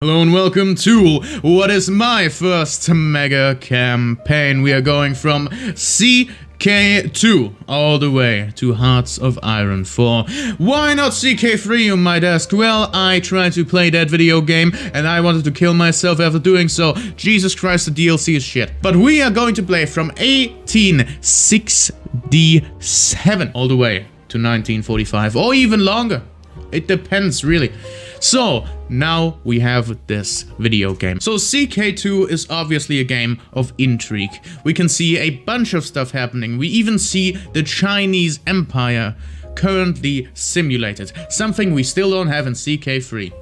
Hello and welcome to what is my first mega campaign. We are going from CK2 all the way to Hearts of Iron 4. Why not CK3, you might ask? Well, I tried to play that video game and I wanted to kill myself after doing so. Jesus Christ, the DLC is shit. But we are going to play from 1867 all the way to 1945 or even longer. It depends, really. So, now we have this video game. So CK2 is obviously a game of intrigue. We can see a bunch of stuff happening. We even see the Chinese Empire currently simulated. Something we still don't have in CK3.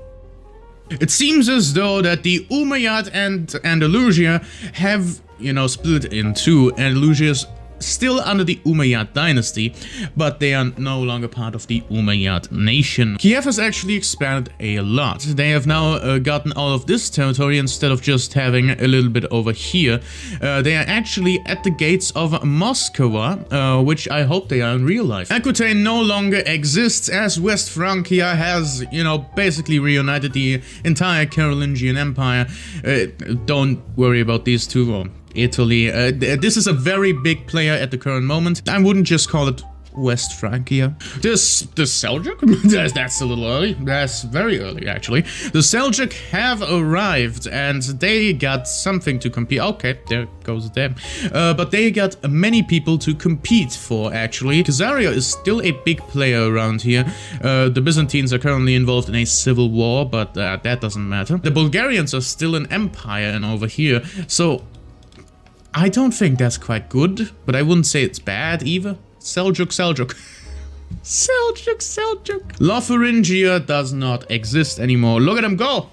It seems as though that the Umayyad and Andalusia have, split in two. Andalusia is still under the Umayyad dynasty, but they are no longer part of the Umayyad nation. Kiev has actually expanded a lot. They have now gotten all of this territory instead of just having a little bit over here. They are actually at the gates of Moscow, which I hope they are in real life. Aquitaine no longer exists as West Francia has, basically reunited the entire Carolingian Empire. Don't worry about these two. Italy. This is a very big player at the current moment. I wouldn't just call it West Francia. The Seljuk? That's a little early. That's very early, actually. The Seljuk have arrived and they got something to compete. Okay, there goes them. But they got many people to compete for, actually. Khazaria is still a big player around here. The Byzantines are currently involved in a civil war, but that doesn't matter. The Bulgarians are still an empire and over here, so I don't think that's quite good, but I wouldn't say it's bad either. Seljuk. Seljuk. Lotharingia does not exist anymore. Look at them go!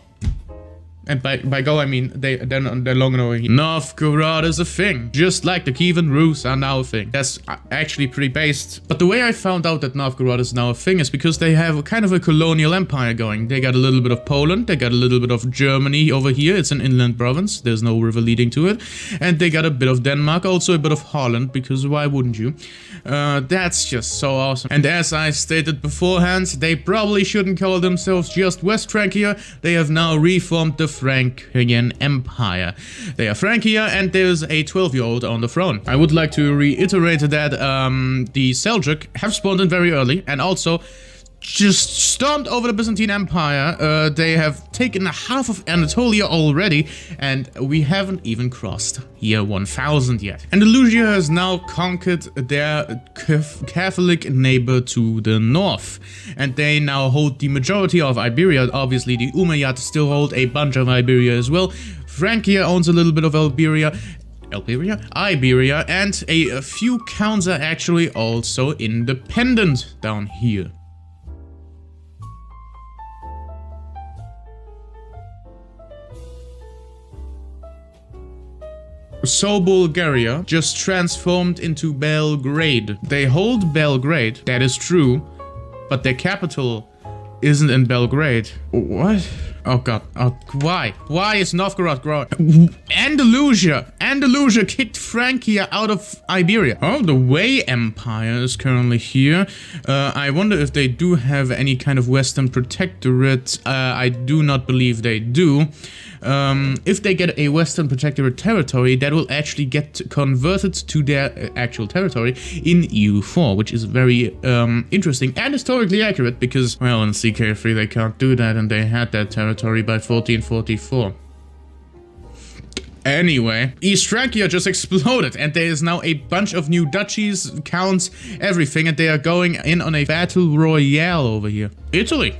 And by go, I mean they're no longer over here. Novgorod is a thing. Just like the Kievan Rus are now a thing. That's actually pretty based. But the way I found out that Novgorod is now a thing is because they have kind of a colonial empire going. They got a little bit of Poland. They got a little bit of Germany over here. It's an inland province. There's no river leading to it. And they got a bit of Denmark. Also a bit of Holland, because why wouldn't you? That's just so awesome. And as I stated beforehand, they probably shouldn't call themselves just West Francia. They have now reformed the Frankian Empire. They are Francia and there's a 12-year-old on the throne. I would like to reiterate that the Seljuk have spawned in very early and also just stormed over the Byzantine Empire. They have taken half of Anatolia already, and we haven't even crossed year 1000 yet. Andalusia has now conquered their Catholic neighbor to the north, and they now hold the majority of Iberia. Obviously, the Umayyad still hold a bunch of Iberia as well. Francia owns a little bit of Iberia, and a few counts are actually also independent down here. So Bulgaria just transformed into Belgrade. They hold Belgrade, that is true, but their capital isn't in Belgrade. What? Oh god, why? Why is Novgorod growing? Andalusia kicked Francia out of Iberia. Oh, the Wei Empire is currently here. I wonder if they do have any kind of Western protectorate. I do not believe they do. If they get a Western protectorate territory, that will actually get converted to their actual territory in EU4, which is very interesting and historically accurate because, well, in CK3 they can't do that and they had that territory by 1444. Anyway, East Francia just exploded and there is now a bunch of new duchies, counts, everything, and they are going in on a battle royale over here. Italy.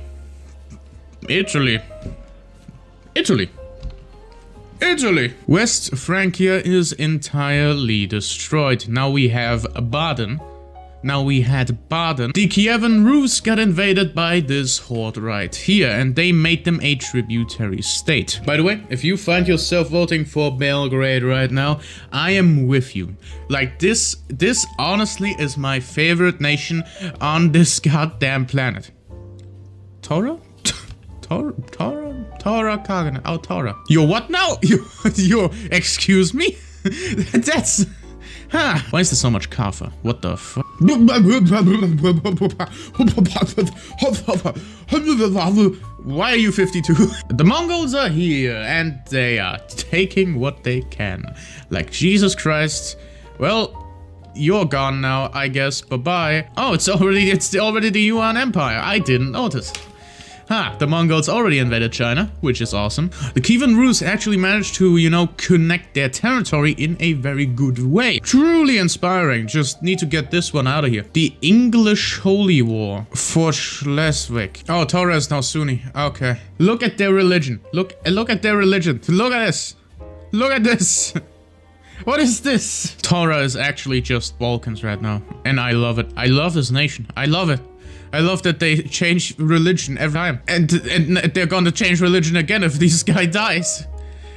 West Francia is entirely destroyed. Now we have Baden. The Kievan Rus got invaded by this horde right here, and they made them a tributary state. By the way, if you find yourself voting for Belgrade right now, I am with you. Like, this honestly is my favorite nation on this goddamn planet. Tora Kagan. Oh, Tora. You're what now? You're excuse me? Huh. Why is there so much Kafir? What the fuck? Why are you 52? The Mongols are here and they are taking what they can. Like Jesus Christ. Well, you're gone now, I guess. Bye-bye. Oh, it's already the Yuan Empire. I didn't notice. The Mongols already invaded China, which is awesome. The Kievan Rus actually managed to, you know, connect their territory in a very good way. Truly inspiring. Just need to get this one out of here. The English Holy War for Schleswig. Oh, Torah is now Sunni. Okay. Look at their religion. Look at their religion. Look at this. Look at this. What is this? Torah is actually just Balkans right now. And I love it. I love this nation. I love it. I love that they change religion every time. And they're gonna change religion again if this guy dies.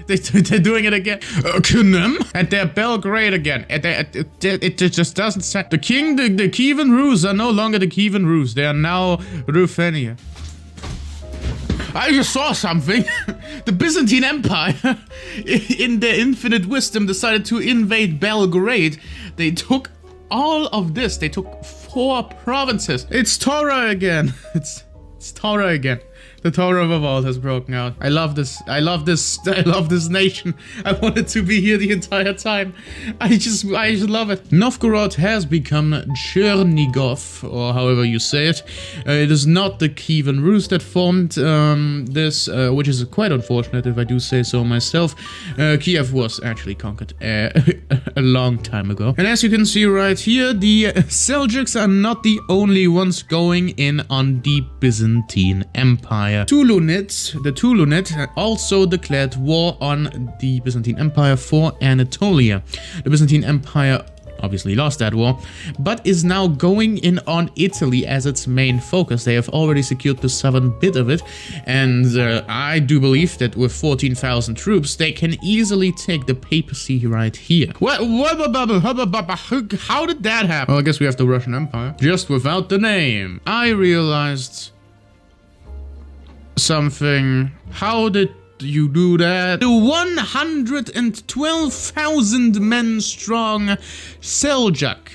They're doing it again. And they're Belgrade again. And it just doesn't sound... The Kievan Rus are no longer the Kievan Rus. They are now Ruthenia. I just saw something. The Byzantine Empire, in their infinite wisdom, decided to invade Belgrade. They took all of this. They took 4 provinces. It's Torah again. It's Torah again. The Torah of Revolt has broken out. I love this. I love this. I love this nation. I wanted to be here the entire time. I just love it. Novgorod has become Chernigov, or however you say it. It is not the Kievan Rus that formed this, which is quite unfortunate if I do say so myself. Kiev was actually conquered a long time ago. And as you can see right here, the Seljuks are not the only ones going in on the Byzantine Empire. The Tulunid also declared war on the Byzantine Empire for Anatolia. The Byzantine Empire obviously lost that war, but is now going in on Italy as its main focus. They have already secured the southern bit of it, and I do believe that with 14,000 troops, they can easily take the papacy right here. How did that happen? Well, I guess we have the Russian Empire, just without the name. I realized something. How did you do that? The 112,000 men strong Seljuk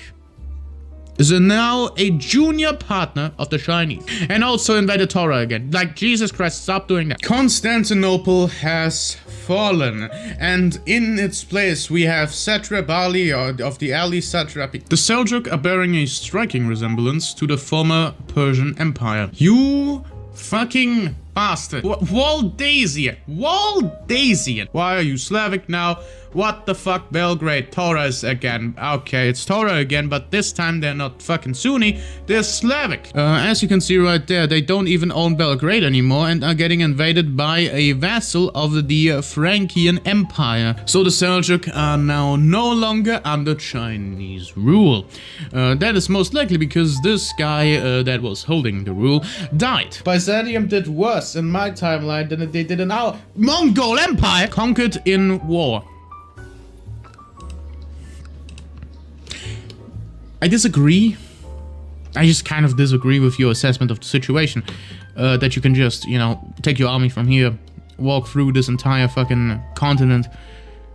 is now a junior partner of the Chinese. And also invaded Torah again. Like, Jesus Christ, stop doing that. Constantinople has fallen, and in its place we have Satrap Ali of the Ali satrapy. The Seljuk are bearing a striking resemblance to the former Persian Empire. You fucking bastard. Waldasian. Why are you Slavic now? What the fuck? Belgrade. Torah again. Okay, it's Torah again, but this time they're not fucking Sunni, they're Slavic. As you can see right there, they don't even own Belgrade anymore and are getting invaded by a vassal of the Frankian Empire. So the Seljuk are now no longer under Chinese rule. That is most likely because this guy that was holding the rule died. Byzantium did worse in my timeline than they did in our Mongol Empire, conquered in war. I disagree. I just kind of disagree with your assessment of the situation. That you can just, you know, take your army from here, walk through this entire fucking continent,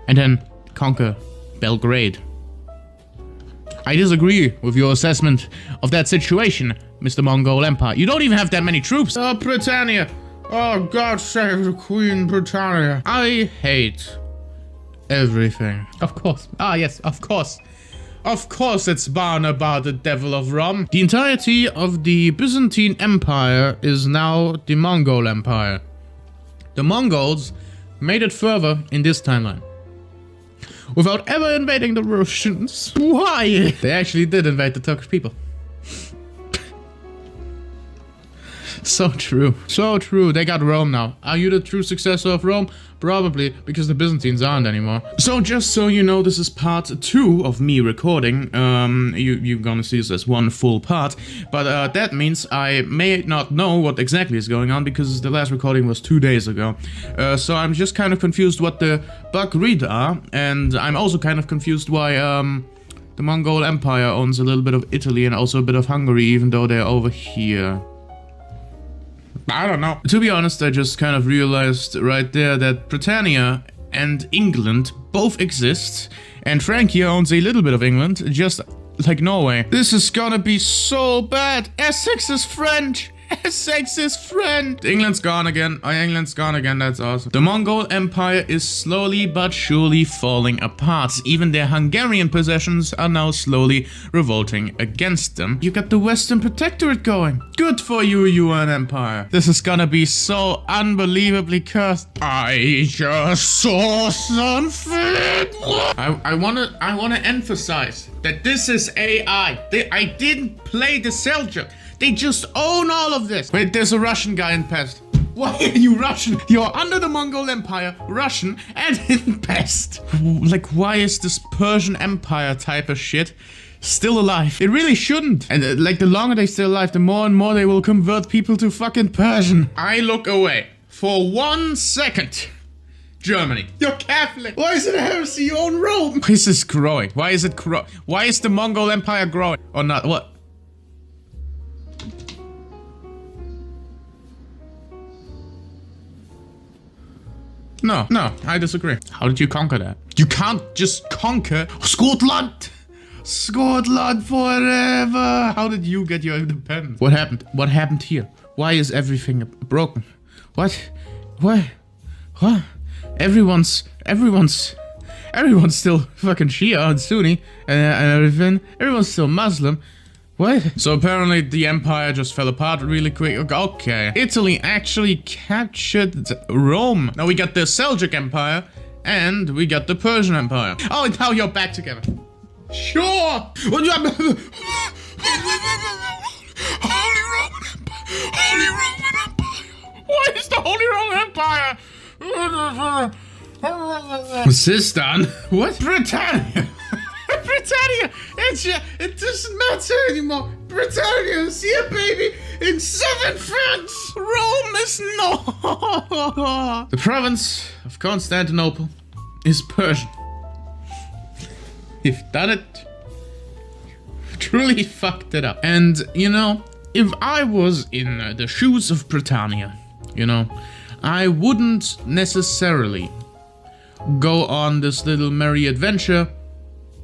and then conquer Belgrade. I disagree with your assessment of that situation, Mr. Mongol Empire. You don't even have that many troops. Oh, Britannia. Oh, God save the Queen Britannia. I hate everything. Of course. Ah, yes, of course. Of course it's born about the devil of Rome. The entirety of the Byzantine Empire is now the Mongol Empire. The Mongols made it further in this timeline without ever invading the Russians. Why? They actually did invade the Turkish people. So true. So true. They got Rome now. Are you the true successor of Rome? Probably, because the Byzantines aren't anymore. So just so you know, this is part 2 of me recording. You're gonna see this as one full part. But that means I may not know what exactly is going on, because the last recording was 2 days ago. So I'm just kind of confused what the Belgrade are. And I'm also kind of confused why the Mongol Empire owns a little bit of Italy and also a bit of Hungary, even though they're over here. I don't know. To be honest, I just kind of realized right there that Britannia and England both exist, and Francia owns a little bit of England, just like Norway. This is gonna be so bad. Essex is French. Essex is French. England's gone again. Oh, England's gone again. That's awesome. The Mongol Empire is slowly but surely falling apart. Even their Hungarian possessions are now slowly revolting against them. You got the Western Protectorate going. Good for you, UN Empire. This is gonna be so unbelievably cursed. I just saw something. I wanna emphasize that this is AI. I didn't play the Seljuk. They just own all of this. Wait, there's a Russian guy in Pest. Why are you Russian? You're under the Mongol Empire, Russian, and in Pest. Like, why is this Persian Empire type of shit still alive? It really shouldn't. And like, the longer they're still alive, the more and more they will convert people to fucking Persian. I look away for 1 second. Germany. You're Catholic. Why is it a heresy? You own Rome. Why is this growing? Why is it growing? Why is the Mongol Empire growing? Or not? What? No, I disagree. How did you conquer that? You can't just conquer Scotland! Scotland forever! How did you get your independence? What happened? What happened here? Why is everything broken? What? Everyone's still fucking Shia and Sunni and everything. Everyone's still Muslim. What? So apparently the empire just fell apart really quick. Okay. Italy actually captured Rome. Now we got the Seljuk Empire and we got the Persian Empire. Oh, and now you're back together. Sure. Holy Roman Empire. Holy Roman Empire. What is the Holy Roman Empire? Sistan? What? Britannia. Britannia! It doesn't matter anymore! Britannia is here, baby! In southern France! Rome is no! The province of Constantinople is Persian. You've done it. Truly fucked it up. And, you know, if I was in the shoes of Britannia, you know, I wouldn't necessarily go on this little merry adventure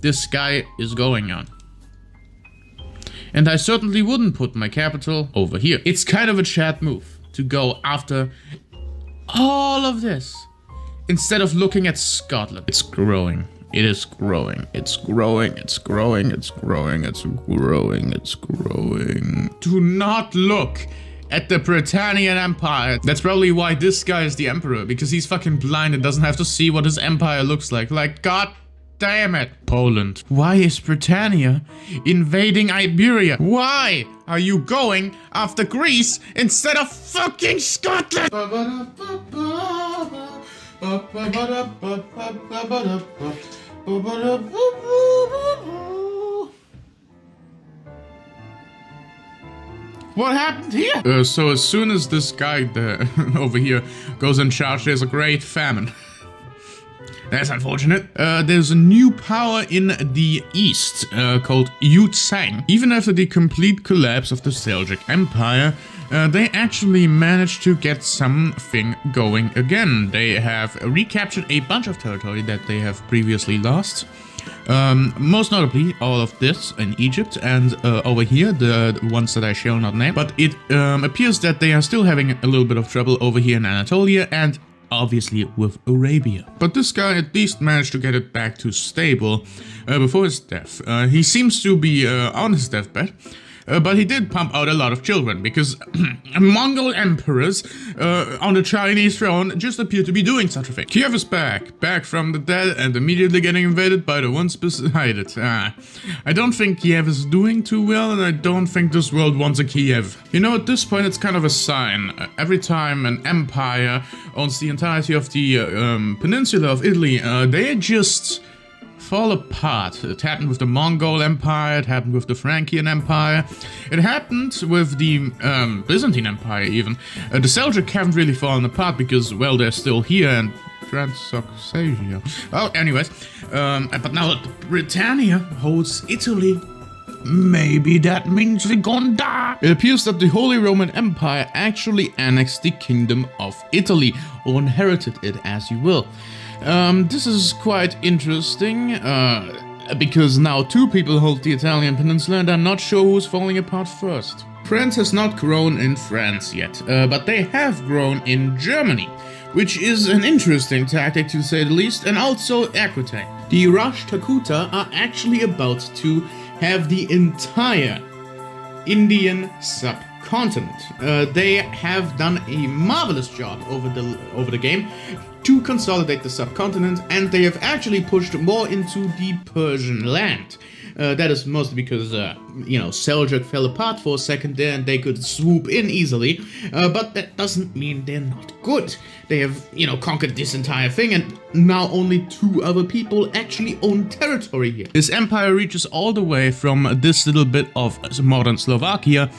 this guy is going on. And I certainly wouldn't put my capital over here. It's kind of a Chad move to go after all of this instead of looking at Scotland. It's growing. It is growing. It's growing. It's growing. It's growing. It's growing. It's growing. Do not look at the Britannian Empire. That's probably why this guy is the emperor, because he's fucking blind and doesn't have to see what his empire looks like. Like, God damn it. Poland. Why is Britannia invading Iberia? Why are you going after Greece instead of fucking Scotland? What happened here? So as soon as this guy over here goes in charge, there's a great famine. That's unfortunate. There's a new power in the east called Yutsang. Even after the complete collapse of the Seljuk Empire, they actually managed to get something going again. They have recaptured a bunch of territory that they have previously lost. Most notably all of this in Egypt and over here, the ones that I shall not name. But it appears that they are still having a little bit of trouble over here in Anatolia and obviously with Arabia. But this guy at least managed to get it back to stable before his death. He seems to be on his deathbed. But he did pump out a lot of children, because Mongol emperors on the Chinese throne just appear to be doing such a thing. Kiev is back from the dead and immediately getting invaded by the ones beside it. I don't think Kiev is doing too well, and I don't think this world wants a Kiev. You know, at this point it's kind of a sign. Every time an empire owns the entirety of the peninsula of Italy, they just fall apart. It happened with the Mongol Empire, it happened with the Frankian Empire, it happened with the Byzantine Empire even. The Seljuk haven't really fallen apart because, well, they're still here and Transcaucasia. Oh, anyways, but now Britannia holds Italy maybe that means we're gonna die. It appears that the Holy Roman Empire actually annexed the Kingdom of Italy, or inherited it, as you will. This is quite interesting, because now two people hold the Italian peninsula and I'm not sure who's falling apart first. France has not grown in France yet, but they have grown in Germany, which is an interesting tactic to say the least, and also Aquitaine. The Rashtrakuta are actually about to have the entire Indian subcontinent. They have done a marvelous job over the game to consolidate the subcontinent, and they have actually pushed more into the Persian land. That is mostly because, you know, Seljuk fell apart for a second there and they could swoop in easily, but that doesn't mean they're not good. They have, you know, conquered this entire thing, and now only two other people actually own territory here. This empire reaches all the way from this little bit of modern Slovakia,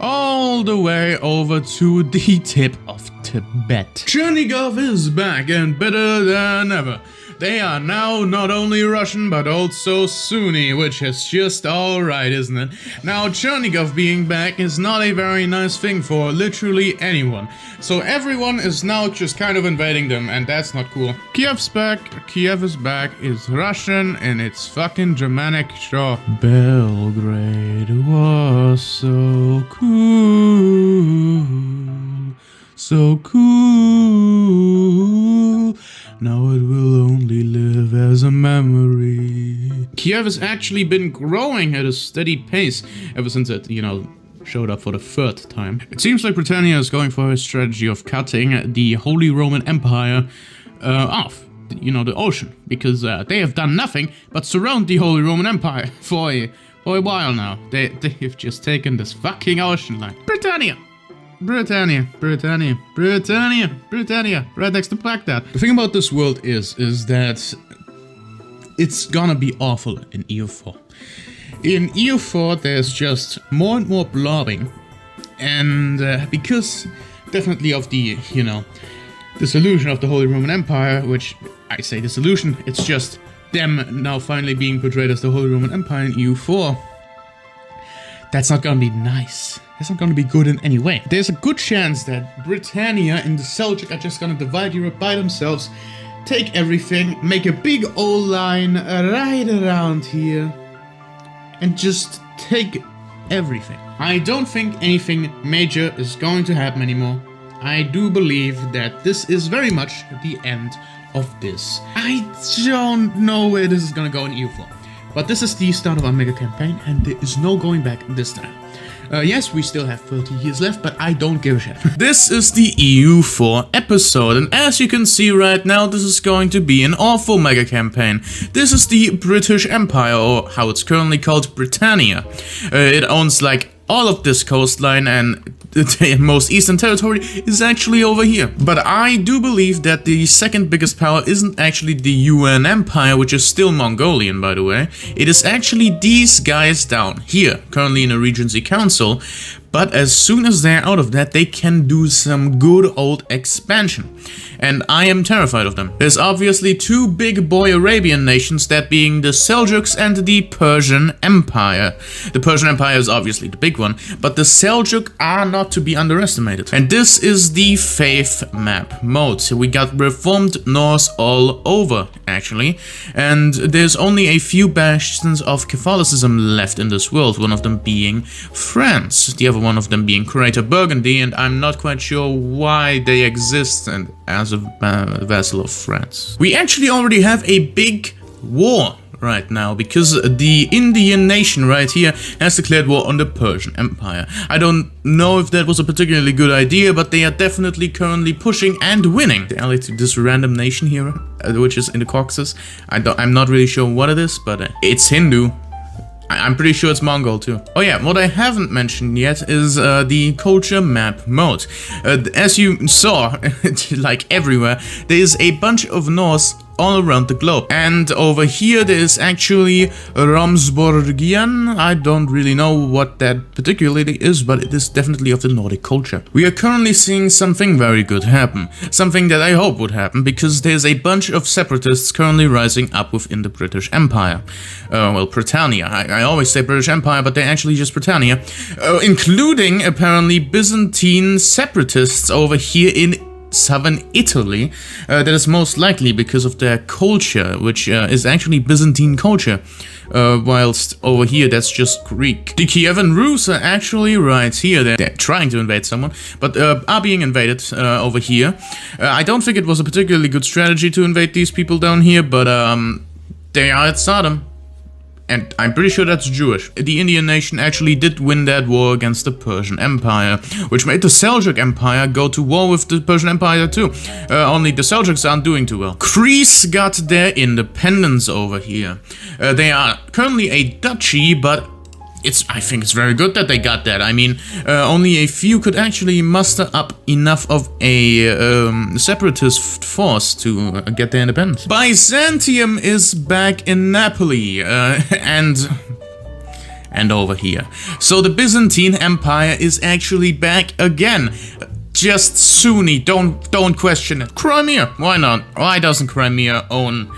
all the way over to the tip of Tibet. Chernigov is back and better than ever. They are now not only Russian, but also Sunni, which is just alright, isn't it? Now, Chernigov being back is not a very nice thing for literally anyone. So everyone is now just kind of invading them, and that's not cool. Kiev's back, Kiev is back, is Russian, and it's fucking Germanic, sure. Belgrade was so cool, so cool. Now it will only live as a memory. Kiev has actually been growing at a steady pace ever since it, you know, showed up for the third time. It seems like Britannia is going for a strategy of cutting the Holy Roman Empire off, you know, the ocean, because they have done nothing but surround the Holy Roman Empire for a while now. They've just taken this fucking ocean line. Britannia! Britannia, Britannia, Britannia, Britannia, right next to Baghdad. The thing about this world is that it's gonna be awful in EU4. In EU4, there's just more and more blobbing, and because definitely of the, you know, dissolution of the Holy Roman Empire, which I say dissolution, it's just them now finally being portrayed as the Holy Roman Empire in EU4. That's not gonna be nice. That's not gonna be good in any way. There's a good chance that Britannia and the Seljuk are just gonna divide Europe by themselves, take everything, make a big old line right around here, and just take everything. I don't think anything major is going to happen anymore. I do believe that this is very much the end of this. I don't know where this is gonna go in EU4. But this is the start of our mega campaign, and there is no going back this time. Yes, we still have 30 years left, but I don't give a shit. This is the EU4 episode, and as you can see right now, this is going to be an awful mega campaign. This is the British Empire, or how it's currently called, Britannia. It owns like all of this coastline, and the most eastern territory is actually over here. But I do believe that the second biggest power isn't actually the UN Empire, which is still Mongolian, by the way. It is actually these guys down here, currently in a Regency Council. But as soon as they're out of that, they can do some good old expansion. And I am terrified of them. There's obviously two big boy Arabian nations, that being the Seljuks and the Persian Empire. The Persian Empire is obviously the big one, but the Seljuk are not to be underestimated. And this is the faith map mode. So we got reformed Norse all over, actually. And there's only a few bastions of Catholicism left in this world, one of them being France. The other one of them being Crusader Burgundy, and I'm not quite sure why they exist and as a vassal of France. We actually already have a big war right now, because the Indian nation right here has declared war on the Persian Empire. I don't know if that was a particularly good idea, but they are definitely currently pushing and winning. They allied to this random nation here, which is in the Caucasus. I'm not really sure what it is, but it's Hindu. I'm pretty sure it's Mongol too. Oh yeah, what I haven't mentioned yet is the culture map mode. As you saw, like everywhere, there's a bunch of Norse all around the globe. And over here there is actually Romsborgian. I don't really know what that particularly is, but it is definitely of the Nordic culture. We are currently seeing something very good happen. Something that I hope would happen, because there's a bunch of separatists currently rising up within the British Empire. Well, Britannia. I always say British Empire, but they're actually just Britannia. Including, apparently, Byzantine separatists over here in southern Italy. That is most likely because of their culture, which is actually Byzantine culture. Whilst over here that's just Greek. The Kievan Rus are actually right here. They're trying to invade someone, but are being invaded over here. I don't think it was a particularly good strategy to invade these people down here, but they are at Sodom. And I'm pretty sure that's Jewish. The Indian nation actually did win that war against the Persian Empire, which made the Seljuk Empire go to war with the Persian Empire too. Only the Seljuks aren't doing too well. Greece got their independence over here. They are currently a duchy, but I think it's very good that they got that. I mean, only a few could actually muster up enough of a separatist force to get their independence. Byzantium is back in Napoli, and over here. So the Byzantine Empire is actually back again. Just Sunni, don't question it. Crimea, why not? Why doesn't Crimea own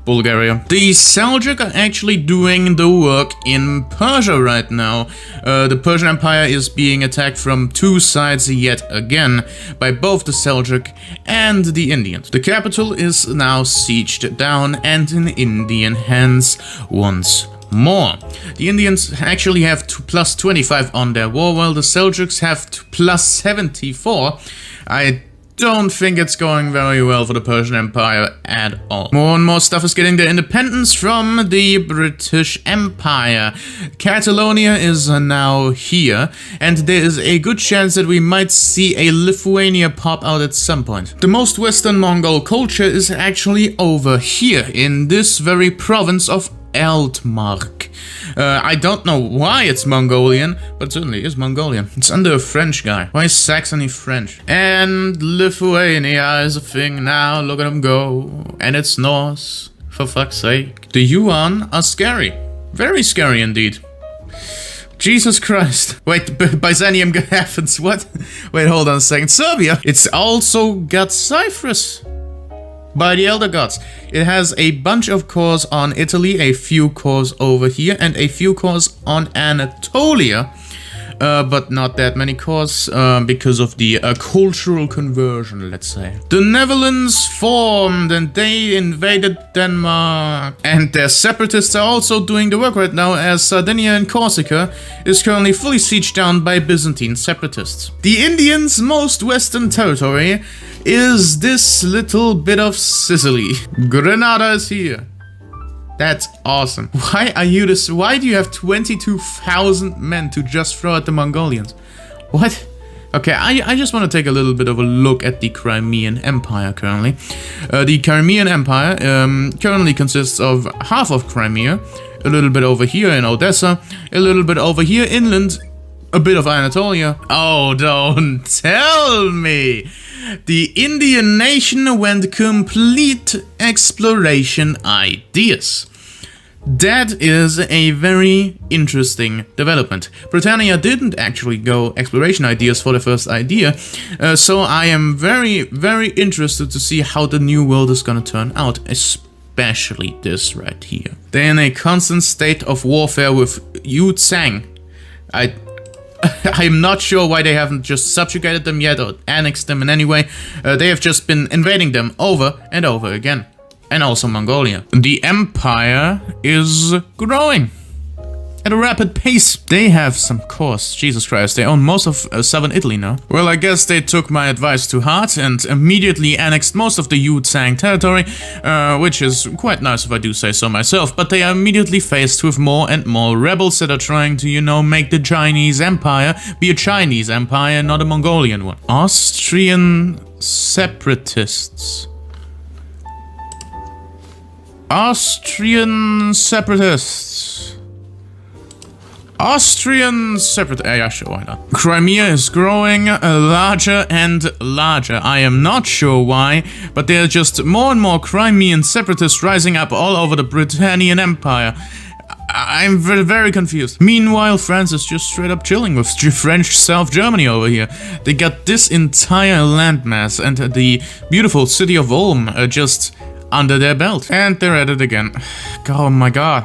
Bulgaria? The Seljuk are actually doing the work in Persia right now. The Persian Empire is being attacked from two sides yet again by both the Seljuk and the Indians. The capital is now sieged down and in Indian hands once more. The Indians actually have plus 25 on their war, while the Seljuks have plus 74. I don't think it's going very well for the Persian Empire at all. More and more stuff is getting their independence from the British Empire. Catalonia is now here, and there is a good chance that we might see a Lithuania pop out at some point. The most Western Mongol culture is actually over here, in this very province of Altmark. I don't know why it's Mongolian, but it certainly is Mongolian. It's under a French guy. Why is Saxony French? And Lithuania is a thing now. Look at them go. And it's Norse, for fuck's sake. The Yuan are scary. Very scary indeed. Jesus Christ. Wait, Byzantium happens. What? Wait, hold on a second. Serbia. It's also got Cyprus. By the Elder Gods. It has a bunch of cores on Italy, a few cores over here, and a few cores on Anatolia. But not that many cores because of the cultural conversion, let's say. The Netherlands formed and they invaded Denmark. And their separatists are also doing the work right now, as Sardinia and Corsica is currently fully sieged down by Byzantine separatists. The Indians' most western territory is this little bit of Sicily. Grenada is here. That's awesome. Why are you this? Why do you have 22,000 men to just throw at the Mongolians? What? Okay, I just want to take a little bit of a look at the Crimean Empire currently. The Crimean Empire currently consists of half of Crimea, a little bit over here in Odessa, a little bit over here inland, a bit of Anatolia. Oh, don't tell me! The Indian nation went complete exploration ideas. That is a very interesting development. Britannia didn't actually go exploration ideas for the first idea, so I am very, very interested to see how the new world is gonna turn out, especially this right here. They're in a constant state of warfare with Yu Tsang. I'm not sure why they haven't just subjugated them yet or annexed them in any way. They have just been invading them over and over again. And also Mongolia. The empire is growing at a rapid pace. They have some cores. Jesus Christ, they own most of southern Italy now. Well, I guess they took my advice to heart and immediately annexed most of the Yu Tsang territory, which is quite nice if I do say so myself, but they are immediately faced with more and more rebels that are trying to, you know, make the Chinese Empire be a Chinese empire, not a Mongolian one. Austrian separatists. Austrian separatists. Austrian separate. Yeah, sure, why not? Crimea is growing larger and larger. I am not sure why, but there are just more and more Crimean separatists rising up all over the Britannian Empire. I'm very confused. Meanwhile, France is just straight up chilling with French South Germany over here. They got this entire landmass and the beautiful city of Ulm just under their belt. And they're at it again. Oh my god.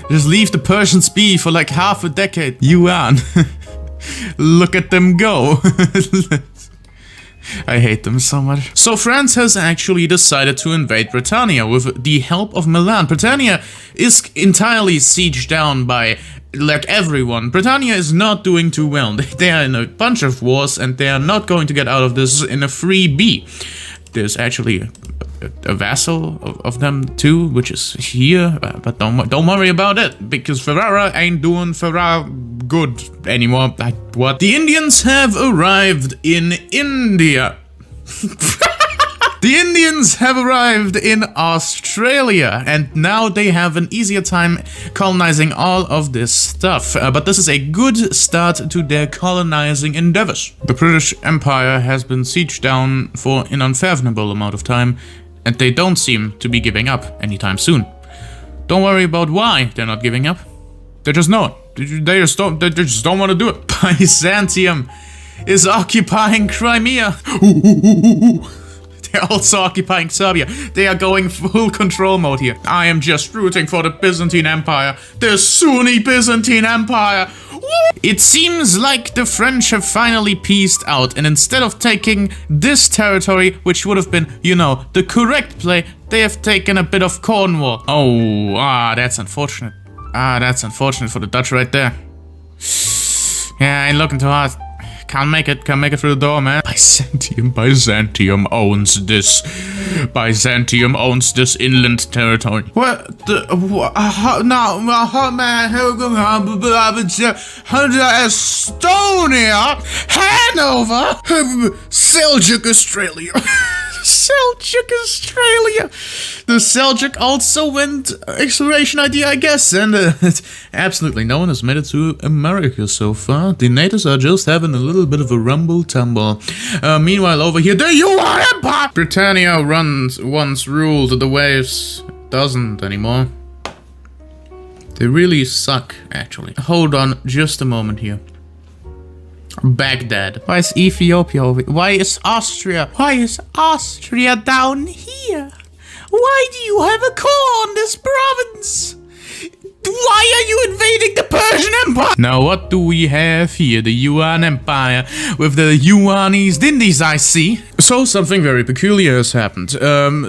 Just leave the Persians be for like half a decade. Yuan. Look at them go. I hate them so much. So France has actually decided to invade Britannia with the help of Milan. Britannia is entirely sieged down by like everyone. Britannia is not doing too well. They are in a bunch of wars and they are not going to get out of this in a freebie. There's actually a vassal of them too, which is here, but don't worry about it, because Ferrara ain't doing Ferrara good anymore. What? The Indians have arrived in India. The Indians have arrived in Australia, and now they have an easier time colonizing all of this stuff. But this is a good start to their colonizing endeavors. The British Empire has been sieged down for an unfathomable amount of time, and they don't seem to be giving up anytime soon. Don't worry about why they're not giving up. They just know it. They just don't want to do it. Byzantium is occupying Crimea. They're also occupying Serbia. They are going full control mode here. I am just rooting for the Byzantine Empire. The Sunni Byzantine Empire. It seems like the French have finally peaced out, and instead of taking this territory, which would have been, you know, the correct play, they have taken a bit of Cornwall. Oh, that's unfortunate. That's unfortunate for the Dutch right there. Yeah, I ain't looking too hard. Can't make it through the door, man. Byzantium owns this. Byzantium owns this inland territory. What the? Estonia, Hanover, Seljuk, Australia. Seljuk, Australia. The Seljuk also went exploration idea, I guess, and absolutely no one has made it to America so far. The natives are just having a little bit of a rumble-tumble. Meanwhile, over here, the Yuan Empire! Britannia once ruled the waves, doesn't anymore. They really suck, actually. Hold on just a moment here. Baghdad. Why is Ethiopia over here? Why is Austria? Why is Austria down here? Why do you have a core on this province? Why are you invading the Persian Empire? Now what do we have here? The Yuan Empire with the Yuanese Dindies, I see. So something very peculiar has happened.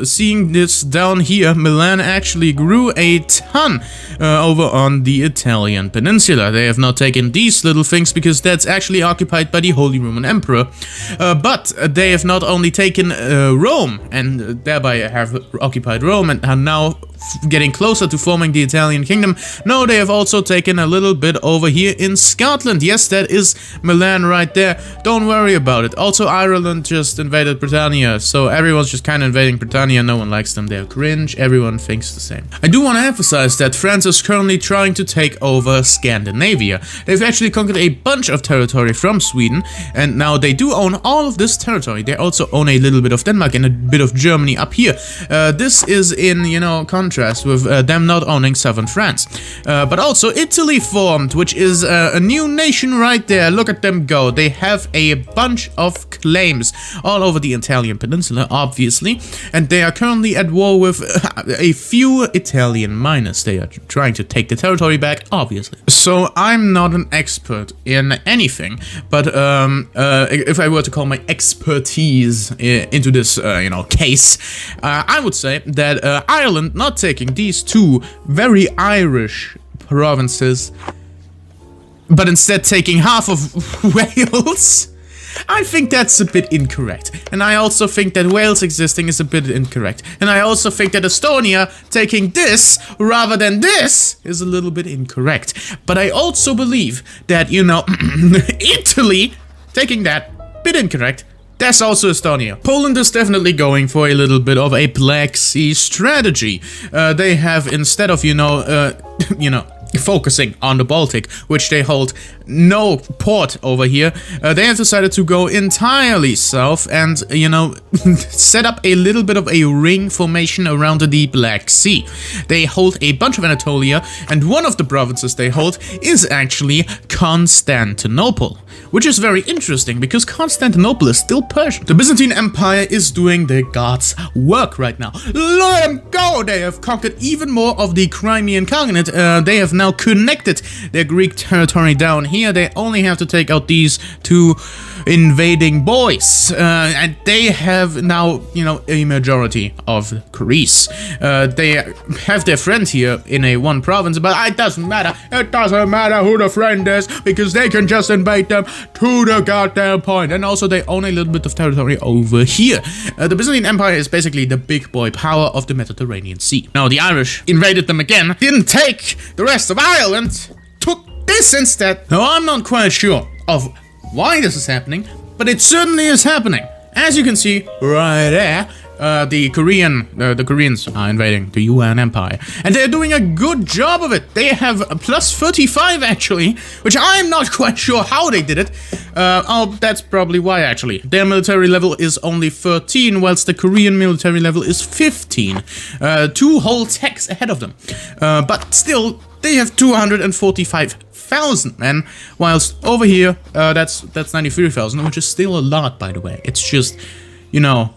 Seeing this down here, Milan actually grew a ton over on the Italian peninsula. They have not taken these little things because that's actually occupied by the Holy Roman Emperor. But they have not only taken Rome and thereby have occupied Rome and are now getting closer to forming the Italian kingdom. No, they have also taken a little bit over here in Scotland. Yes, that is Milan right there. Don't worry about it. Also, Ireland just invaded Britannia, so everyone's just kind of invading Britannia. No one likes them. They're cringe. Everyone thinks the same. I do want to emphasize that France is currently trying to take over Scandinavia. They've actually conquered a bunch of territory from Sweden, and now they do own all of this territory. They also own a little bit of Denmark and a bit of Germany up here. This is in, you know, contrast with them not owning southern France. But also Italy formed, which is a new nation right there. Look at them go. They have a bunch of claims all over the Italian peninsula, obviously, and they are currently at war with a few Italian miners. They are trying to take the territory back, obviously. So I'm not an expert in anything, but if I were to call my expertise into this, you know, case, I would say that Ireland not taking these two very Irish provinces, but instead taking half of Wales, I think that's a bit incorrect. And I also think that Wales existing is a bit incorrect. And I also think that Estonia taking this rather than this is a little bit incorrect. But I also believe that, you know, Italy taking that, bit incorrect. That's also Estonia. Poland is definitely going for a little bit of a Black Sea strategy. They have, instead of, focusing on the Baltic, which they hold no port over here. They have decided to go entirely south and, you know, set up a little bit of a ring formation around the Black Sea. They hold a bunch of Anatolia, and one of the provinces they hold is actually Constantinople, which is very interesting because Constantinople is still Persian. The Byzantine Empire is doing the gods' work right now. Let them go! They have conquered even more of the Crimean Khaganate. They have now connected their Greek territory down here. They only have to take out these two invading boys, and they have now, you know, a majority of Greece. They have their friend here in a one province, but it doesn't matter. It doesn't matter who the friend is, because they can just invade them to the goddamn point. And also they own a little bit of territory over here. The Byzantine Empire is basically the big boy power of the Mediterranean Sea. Now the Irish invaded them again, didn't take the rest of Ireland, took this instead. Now I'm not quite sure of why this is happening, but it certainly is happening. As you can see right there, the Koreans are invading the Yuan Empire, and they're doing a good job of it. They have a plus 35 actually, which I'm not quite sure how they did it. Oh, that's probably why actually. Their military level is only 13, whilst the Korean military level is 15. 2 whole techs ahead of them. But still, they have 245,000 men, whilst over here, that's 93,000, which is still a lot, by the way. It's just, you know,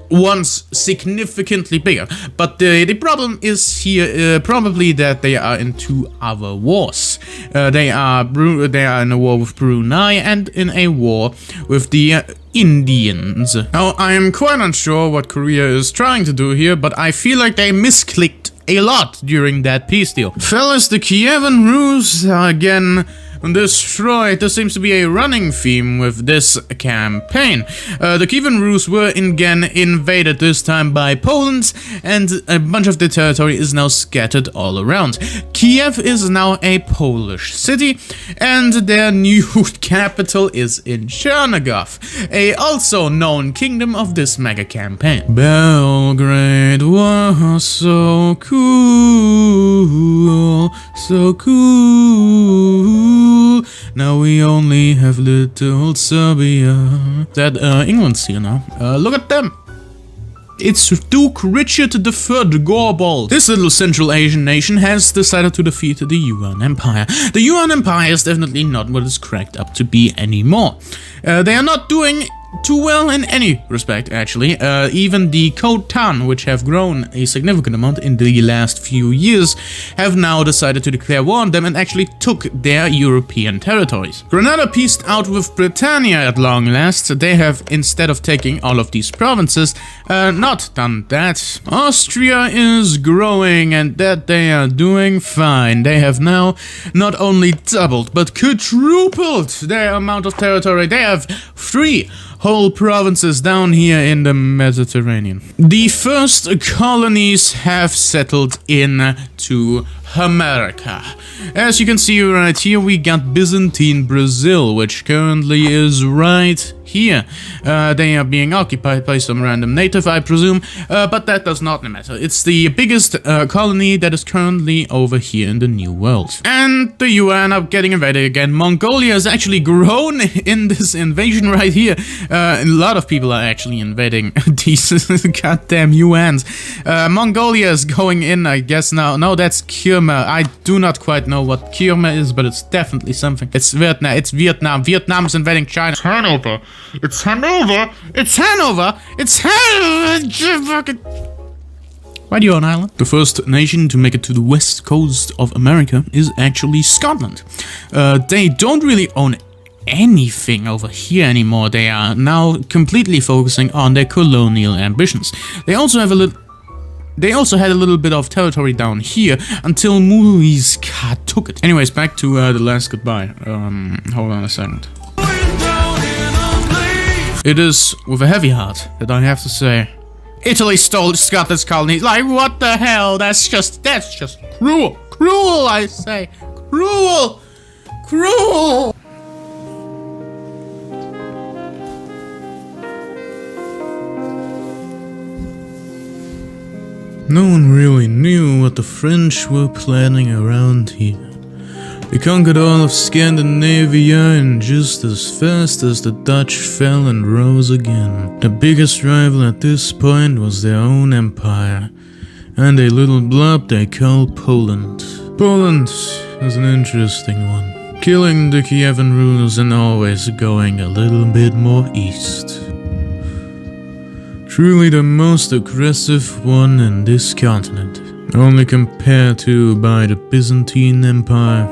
once significantly bigger. But the problem is here probably that they are in 2 other wars. They are in a war with Brunei and in a war with the Indians. Now, I am quite unsure what Korea is trying to do here, but I feel like they misclicked a lot during that peace deal. Fellas, the Kievan Rus are again destroyed. There seems to be a running theme with this campaign. The Kievan Rus were again invaded, this time by Poland, and a bunch of the territory is now scattered all around. Kiev is now a Polish city, and their new capital is in Chernigov, a also known kingdom of this mega campaign. Belgrade was so cool, so cool. Now we only have little Serbia. That England's here now. Look at them. It's Duke Richard III Gorbald. This little Central Asian nation has decided to defeat the Yuan Empire. The Yuan Empire is definitely not what it's cracked up to be anymore. They are not doing too well in any respect, actually. Even the Khotan, which have grown a significant amount in the last few years, have now decided to declare war on them and actually took their European territories. Granada peaced out with Britannia at long last. They have, instead of taking all of these provinces, not done that. Austria is growing, and that they are doing fine. They have now not only doubled, but quadrupled their amount of territory. They have 3 whole provinces down here in the Mediterranean. The first colonies have settled into America. As you can see right here, we got Byzantine Brazil, which currently is right here. They are being occupied by some random native, I presume, but that does not matter. It's the biggest colony that is currently over here in the New World. And the UN are getting invaded again. Mongolia has actually grown in this invasion right here. A lot of people are actually invading these goddamn UNs. Mongolia is going in, I guess now. No, that's Kyrma. I do not quite know what Kyrma is, but it's definitely something. It's Vietnam. It's Vietnam. Vietnam is invading China. It's Hanover. It's Hanover. It's Hanover. It's Hanover. Why do you own Ireland? The first nation to make it to the west coast of America is actually Scotland. They don't really own anything over here anymore. They are now completely focusing on their colonial ambitions. They also have a little. They also had a little bit of territory down here until Muisca took it. Anyways, back to the last goodbye. Hold on a second. It is with a heavy heart that I have to say, Italy stole Scotland's colonies. Like, what the hell? That's just cruel. Cruel, I say. Cruel. Cruel. No one really knew what the French were planning around here. They conquered all of Scandinavia and just as fast as the Dutch fell and rose again. The biggest rival at this point was their own empire, and a little blob they called Poland. Poland is an interesting one, killing the Kievan rulers and always going a little bit more east. Truly the most aggressive one in this continent, only compared to by the Byzantine Empire.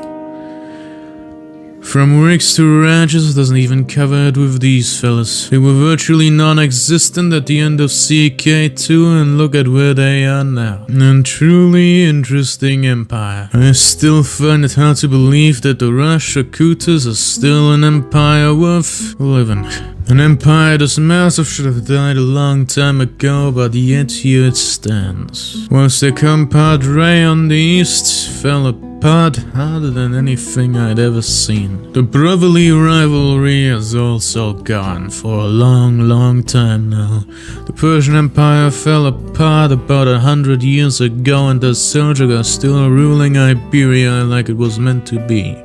From Rix to Rages doesn't even cover it with these fellas. They were virtually non-existent at the end of CK2 and look at where they are now. An truly interesting empire. I still find it hard to believe that the Rashtrakutas are still an empire worth living. An empire this massive should have died a long time ago, but yet here it stands. Whilst their compadre on the east fell apart harder than anything I'd ever seen. The brotherly rivalry is also gone for a long time now. The Persian Empire fell apart about 100 years ago, and the Seljuk are still ruling Iberia like it was meant to be.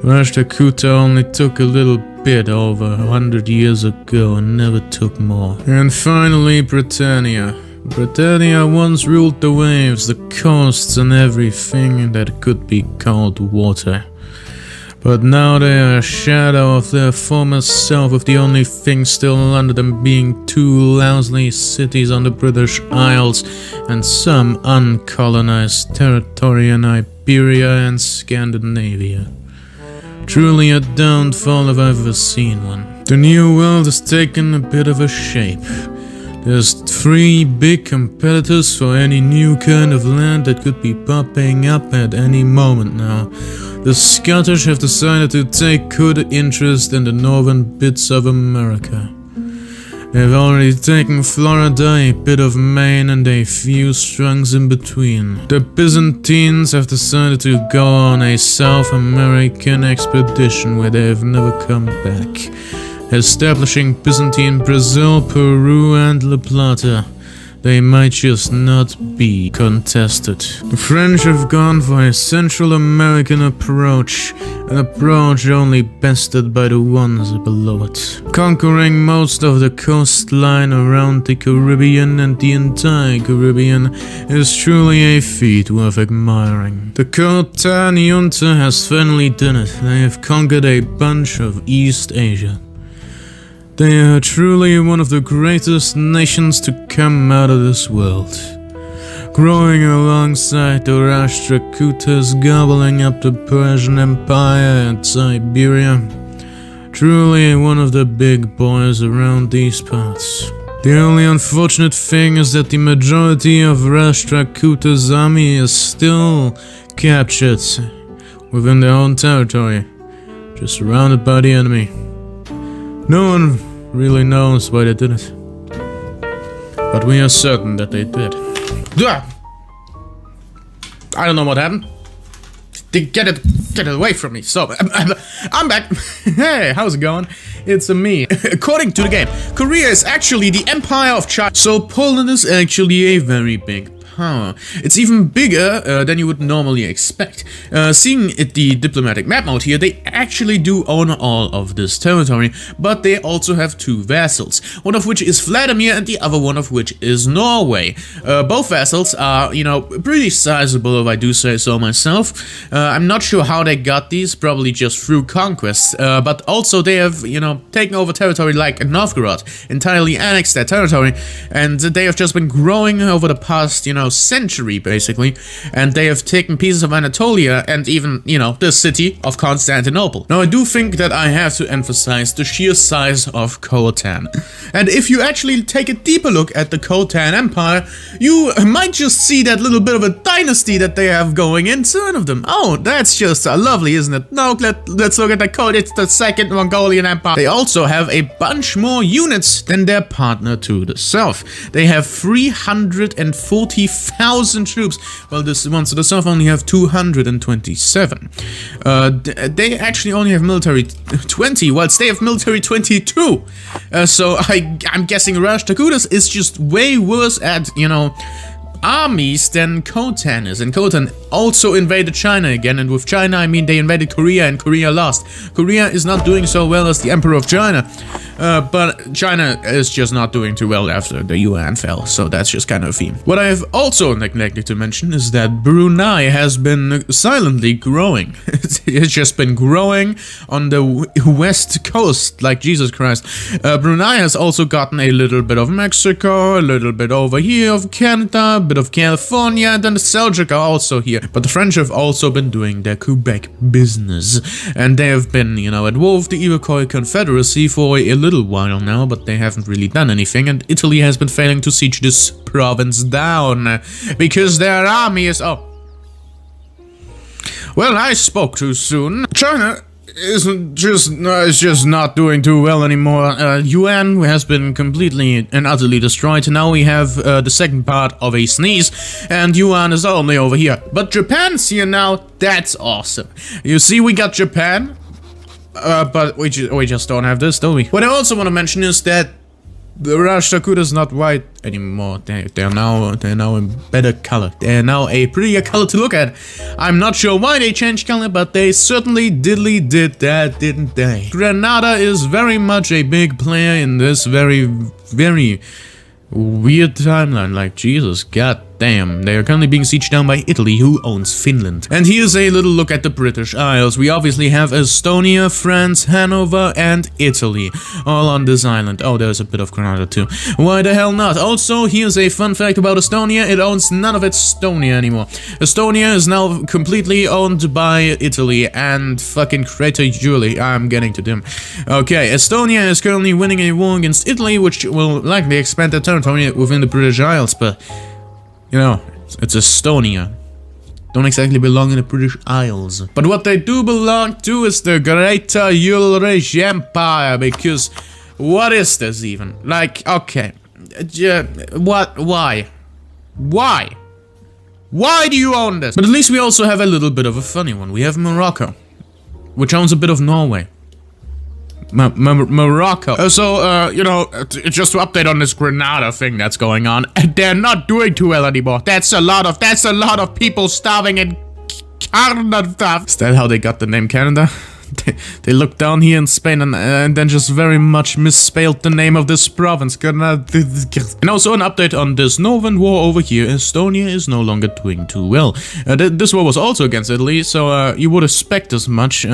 Rashtrakuta only took a little bit over 100 years ago and never took more. And finally Britannia. Britannia once ruled the waves, the coasts and everything that could be called water. But now they are a shadow of their former self, with the only thing still under them being 2 lousy cities on the British Isles and some uncolonized territory in Iberia and Scandinavia. Truly a downfall if I've ever seen one. The new world has taken a bit of a shape. There's 3 big competitors for any new kind of land that could be popping up at any moment now. The Scottish have decided to take good interest in the northern bits of America. They've already taken Florida, a bit of Maine, and a few strongs in between. The Byzantines have decided to go on a South American expedition where they've never come back, establishing Byzantine Brazil, Peru, and La Plata. They might just not be contested. The French have gone for a Central American approach, an approach only bested by the ones below it. Conquering most of the coastline around the Caribbean and the entire Caribbean is truly a feat worth admiring. The Khotan junta has finally done it. They have conquered a bunch of East Asia. They are truly one of the greatest nations to come out of this world. Growing alongside the Rashtrakutas, gobbling up the Persian Empire and Siberia. Truly one of the big boys around these parts. The only unfortunate thing is that the majority of Rashtrakutas' army is still captured within their own territory, just surrounded by the enemy. No one really knows why they did it, but we are certain that they did. I don't know what happened. Get it away from me. So, I'm back. Hey, how's it going? It's me. According to the game, Korea is actually the Empire of China, so Poland is actually a very big power. It's even bigger than you would normally expect. Seeing it the diplomatic map mode here, they actually do own all of this territory, but they also have 2 vassals, one of which is Vladimir and the other one of which is Norway. Both vassals are, you know, pretty sizable if I do say so myself. I'm not sure how they got these, probably just through conquest, but also they have, you know, taken over territory like Novgorod, entirely annexed that territory, and they have just been growing over the past, you know, century basically, and they have taken pieces of Anatolia and even, you know, the city of Constantinople. Now I do think that I have to emphasize the sheer size of Khotan, and if you actually take a deeper look at the Khotan Empire, you might just see that little bit of a dynasty that they have going inside of them. Oh, that's just lovely, isn't it? Now let's look at the code. It's the Second Mongolian Empire. They also have a bunch more units than their partner to the south. They have 340,000 troops, while this one to the south only have 227. They actually only have military 20, whilst they have military 22. So I'm guessing Rashtrakutas is just way worse at, you know, armies than Khotan is. And Khotan also invaded China again, and with China I mean they invaded Korea and Korea lost. Korea is not doing so well as the Emperor of China, but China is just not doing too well after the Yuan fell, so that's just kind of a theme. What I have also neglected to mention is that Brunei has been silently growing. It's just been growing on the west coast, like Jesus Christ. Brunei has also gotten a little bit of Mexico, a little bit over here of Canada, a bit of California, and then the Seljuk are also here. But the French have also been doing their Quebec business, and they have been, you know, at war with the Iroquois Confederacy for a little while now, but they haven't really done anything, and Italy has been failing to siege this province down, because their army is... Oh. Well, I spoke too soon. China is just not doing too well anymore. Yuan has been completely and utterly destroyed. Now we have the second part of a sneeze, and Yuan is only over here. But Japan's here now. That's awesome. You see, we got Japan, but we just don't have this, do we? What I also want to mention is that the Rashtrakuta is not white anymore. They're now in better color. They're now a prettier color to look at. I'm not sure why they changed color, but they certainly did that, didn't they? Granada is very much a big player in this very weird timeline. Like, Jesus, god damn. They are currently being sieged down by Italy, who owns Finland. And here's a little look at the British Isles. We obviously have Estonia, France, Hanover, and Italy, all on this island. Oh, there's a bit of Granada too. Why the hell not? Also, here's a fun fact about Estonia. It owns none of its Estonia anymore. Estonia is now completely owned by Italy and fucking Crater Julie. I'm getting to them. Okay, Estonia is currently winning a war against Italy, which will likely expand their territory within the British Isles, but... you know, it's Estonia. Don't exactly belong in the British Isles. But what they do belong to is the Greater Eurasian Empire, because what is this even? Like, okay, what, why? Why do you own this? But at least we also have a little bit of a funny one. We have Morocco, which owns a bit of Norway. Morocco. You know, just to update on this Granada thing that's going on, they're not doing too well anymore. That's a lot of people starving in Canada. Is that how they got the name Canada? They looked down here in Spain and then just very much misspelled the name of this province. And also an update on this northern war over here. Estonia is no longer doing too well. This war was also against Italy, so you would expect as much.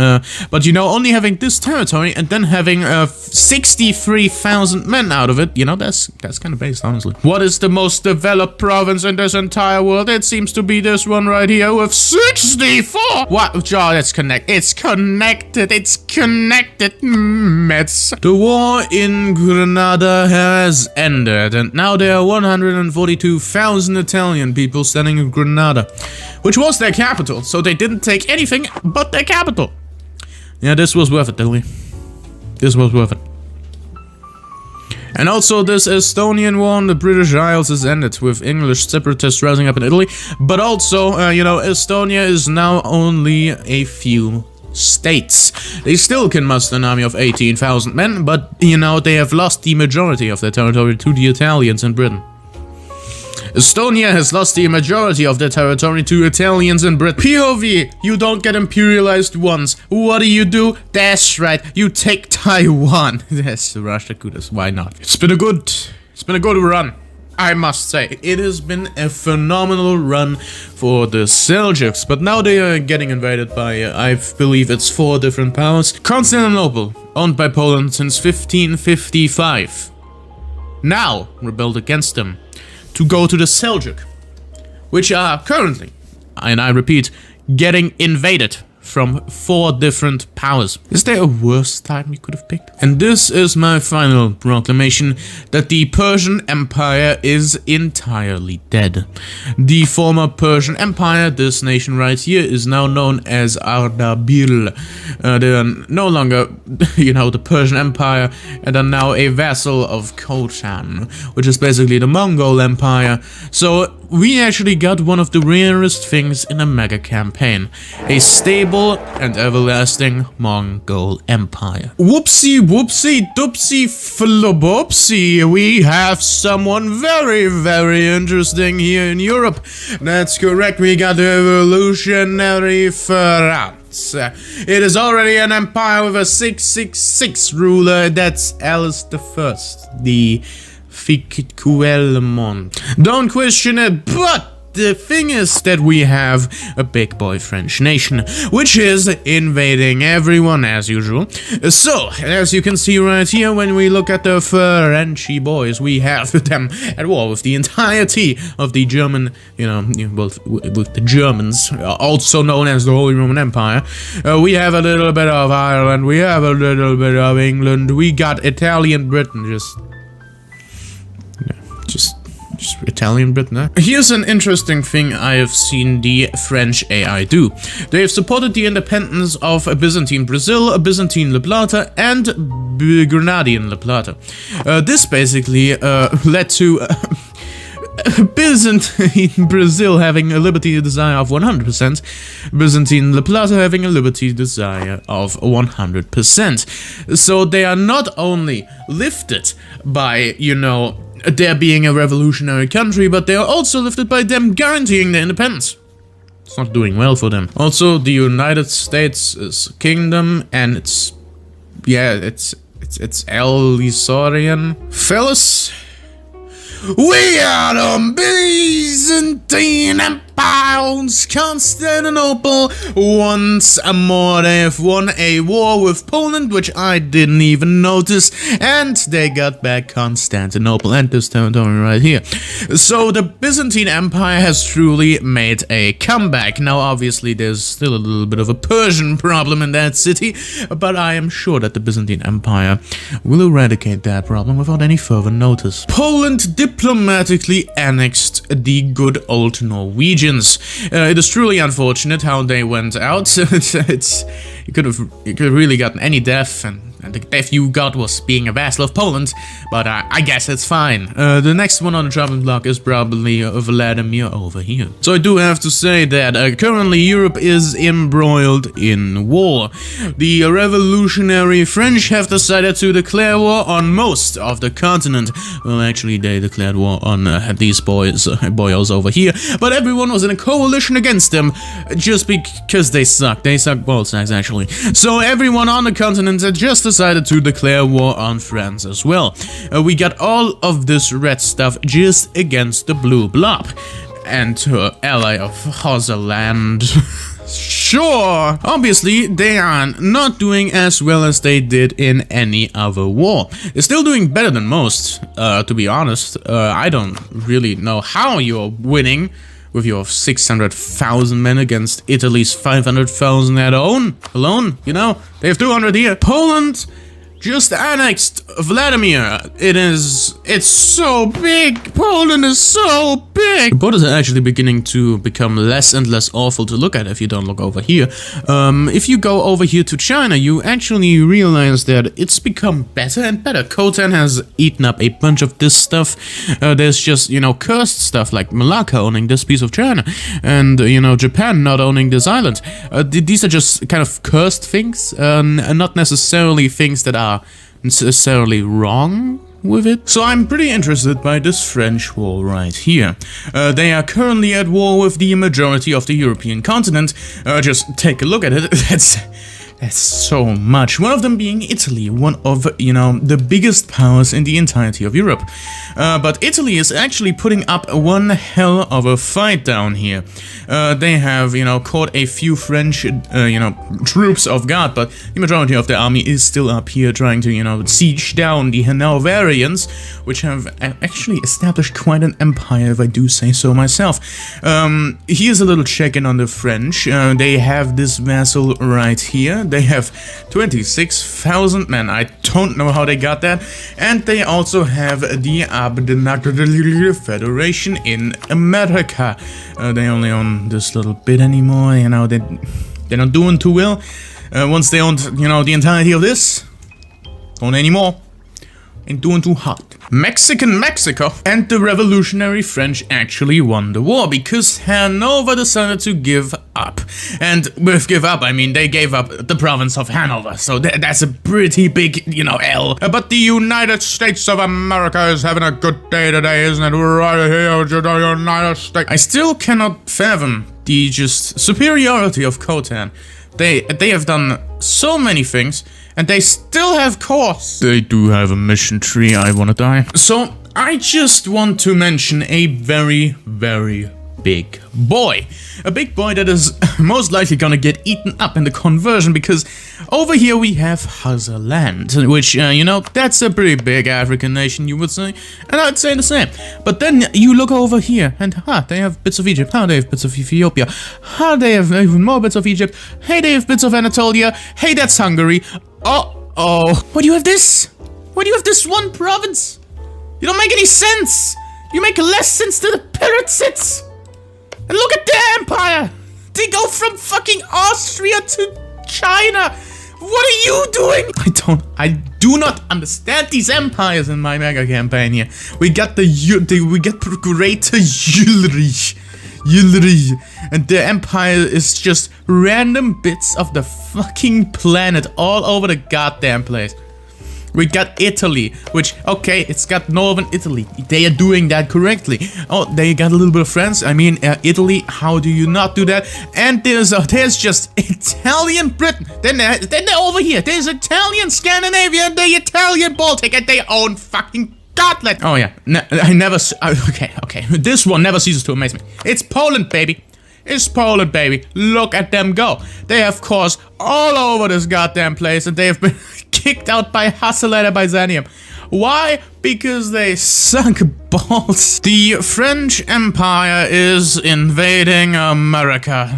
But you know, only having this territory and then having 63,000 men out of it, you know, that's kind of based, honestly. What is the most developed province in this entire world? It seems to be this one right here with 64. What? Oh, it's connected. It's connected. It's connected, Mets. The war in Granada has ended, and now there are 142,000 Italian people standing in Granada, which was their capital, so they didn't take anything but their capital. Yeah, this was worth it, Italy. This was worth it. And also, this Estonian war on the British Isles has ended, with English separatists rising up in Italy, but also, you know, Estonia is now only a few states. They still can muster an army of 18,000 men, but, you know, they have lost the majority of their territory to the Italians in Britain. Estonia has lost the majority of their territory to Italians in Britain. POV, you don't get imperialized once. What do? That's right, you take Taiwan. That's the Rashtrakutas, why not? It's been a good run, I must say. It has been a phenomenal run for the Seljuks, but now they are getting invaded by, I believe it's 4 different powers. Constantinople, owned by Poland since 1555, now rebelled against them to go to the Seljuk, which are currently, and I repeat, getting invaded from 4 different powers. Is there a worse time you could have picked? And this is my final proclamation, that the Persian Empire is entirely dead. The former Persian Empire, this nation right here, is now known as Ardabil. They are no longer, you know, the Persian Empire, and are now a vassal of Khotan, which is basically the Mongol Empire. So we actually got one of the rarest things in a mega campaign. A stable and everlasting Mongol Empire. Whoopsie whoopsie doopsie flobopsie. We have someone very, very interesting here in Europe. That's correct, we got the revolutionary France. It is already an empire with a 666 ruler. That's Alice the First, the Ficquelmont. Don't question it, but the thing is that we have a big boy French nation, which is invading everyone as usual. So, as you can see right here, when we look at the Frenchy boys, we have them at war with the entirety of the German, with the Germans, also known as the Holy Roman Empire. We have a little bit of Ireland, we have a little bit of England, we got Italian Britain, just Italian Britain. Here's an interesting thing I have seen the French AI do. They have supported the independence of Byzantine Brazil, Byzantine La Plata, and Grenadian La Plata. This basically led to Byzantine Brazil having a liberty desire of 100%, Byzantine La Plata having a liberty desire of 100%. So they are not only lifted by, there being a revolutionary country, but they are also lifted by them guaranteeing their independence. It's not doing well for them. Also, the United States is kingdom, and it's Elisorian. Fellas, we are the Byzantine Empire, Constantinople. Once more, they have won a war with Poland, which I didn't even notice, and they got back Constantinople and this territory right here. So the Byzantine Empire has truly made a comeback. Now, obviously, there's still a little bit of a Persian problem in that city, but I am sure that the Byzantine Empire will eradicate that problem without any further notice. Poland diplomatically annexed the good old Norwegians. It is truly unfortunate how they went out. You could have really gotten any death, and the death you got was being a vassal of Poland, but I guess it's fine. The next one on the chopping block is probably Vladimir over here. So I do have to say that currently Europe is embroiled in war. The revolutionary French have decided to declare war on most of the continent. Well, actually, they declared war on these boyos over here, but everyone was in a coalition against them just because they suck. They suck ball sacks, actually. So everyone on the continent had just decided to declare war on France as well. We got all of this red stuff just against the blue blob and her ally of Hauserland. Sure, obviously they are not doing as well as they did in any other war. They're still doing better than most, to be honest. I don't really know how you're winning with your 600,000 men against Italy's 500,000 alone, they have 200 here. Poland just annexed Vladimir. It's so big. Poland is so big. The borders are actually beginning to become less and less awful to look at if you don't look over here. If you go over here to China, you actually realize that it's become better and better. Khotan has eaten up a bunch of this stuff. There's just, cursed stuff like Malacca owning this piece of China, and, Japan not owning this island. These are just kind of cursed things, and not necessarily things that are necessarily wrong with it. So I'm pretty interested by this French war right here. They are currently at war with the majority of the European continent. Just take a look at it. That's so much. One of them being Italy, one of, the biggest powers in the entirety of Europe. But Italy is actually putting up one hell of a fight down here. They have, caught a few French, troops off guard, but the majority of the army is still up here trying to, siege down the Hanoverians, which have actually established quite an empire, if I do say so myself. Here's a little check-in on the French. They have this vassal right here. They have 26,000 men. I don't know how they got that. And they also have the Abdenakadal Federation in America. They only own this little bit anymore. They're not doing too well. Once they owned, the entirety of this, don't anymore. Ain't doing too hot. Mexico, and the revolutionary French actually won the war because Hanover decided to give up. And with give up, I mean they gave up the province of Hanover, so that's a pretty big, you know, L. But the United States of America is having a good day today, isn't it? Right here, the United States. I still cannot fathom the just superiority of Khotan. They have done so many things, and they still have cores. They do have a mission tree, I wanna die. So, I just want to mention a very, very big boy. A big boy that is most likely gonna get eaten up in the conversion, because over here we have Hazaland, which, you know, that's a pretty big African nation, you would say, and I'd say the same. But then you look over here, and they have bits of Egypt, they have bits of Ethiopia, they have even more bits of Egypt, hey, they have bits of Anatolia, hey, that's Hungary, oh, why do you have this? Why do you have this one province? You don't make any sense! You make less sense to the Pyrrhids! And look at the empire! They go from fucking Austria to China! What are you doing? I do not understand these empires in my mega campaign here. We got we get Greater Yulri, and the empire is just random bits of the fucking planet all over the goddamn place. We got Italy, which, okay, it's got northern Italy. They are doing that correctly. Oh, they got a little bit of France. I mean, Italy, how do you not do that? And there's just Italian Britain. Then they're over here. There's Italian Scandinavia and the Italian Baltic, and they own fucking Gotland. Oh, yeah. I never... Okay. This one never ceases to amaze me. It's Poland, baby. It's Poland, baby. Look at them go. They have cores all over this goddamn place, and they have been kicked out by Crusader Byzantium. Why? Because they suck balls. The French Empire is invading America.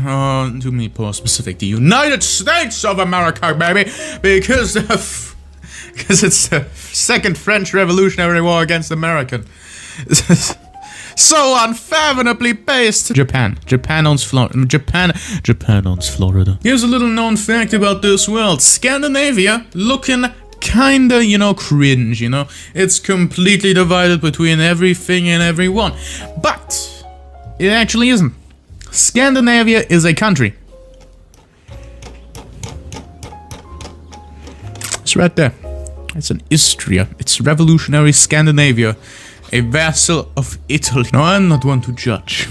To be more specific, the United States of America, baby. Because it's the Second French Revolutionary War against American. So unfathomably based. Japan owns Florida. Japan owns Florida. Here's a little known fact about this world. Scandinavia looking kinda, you know, cringe, you know. It's completely divided between everything and everyone. But it actually isn't. Scandinavia is a country. It's right there. It's an Istria. It's revolutionary Scandinavia. A vassal of Italy. Now, I'm not one to judge,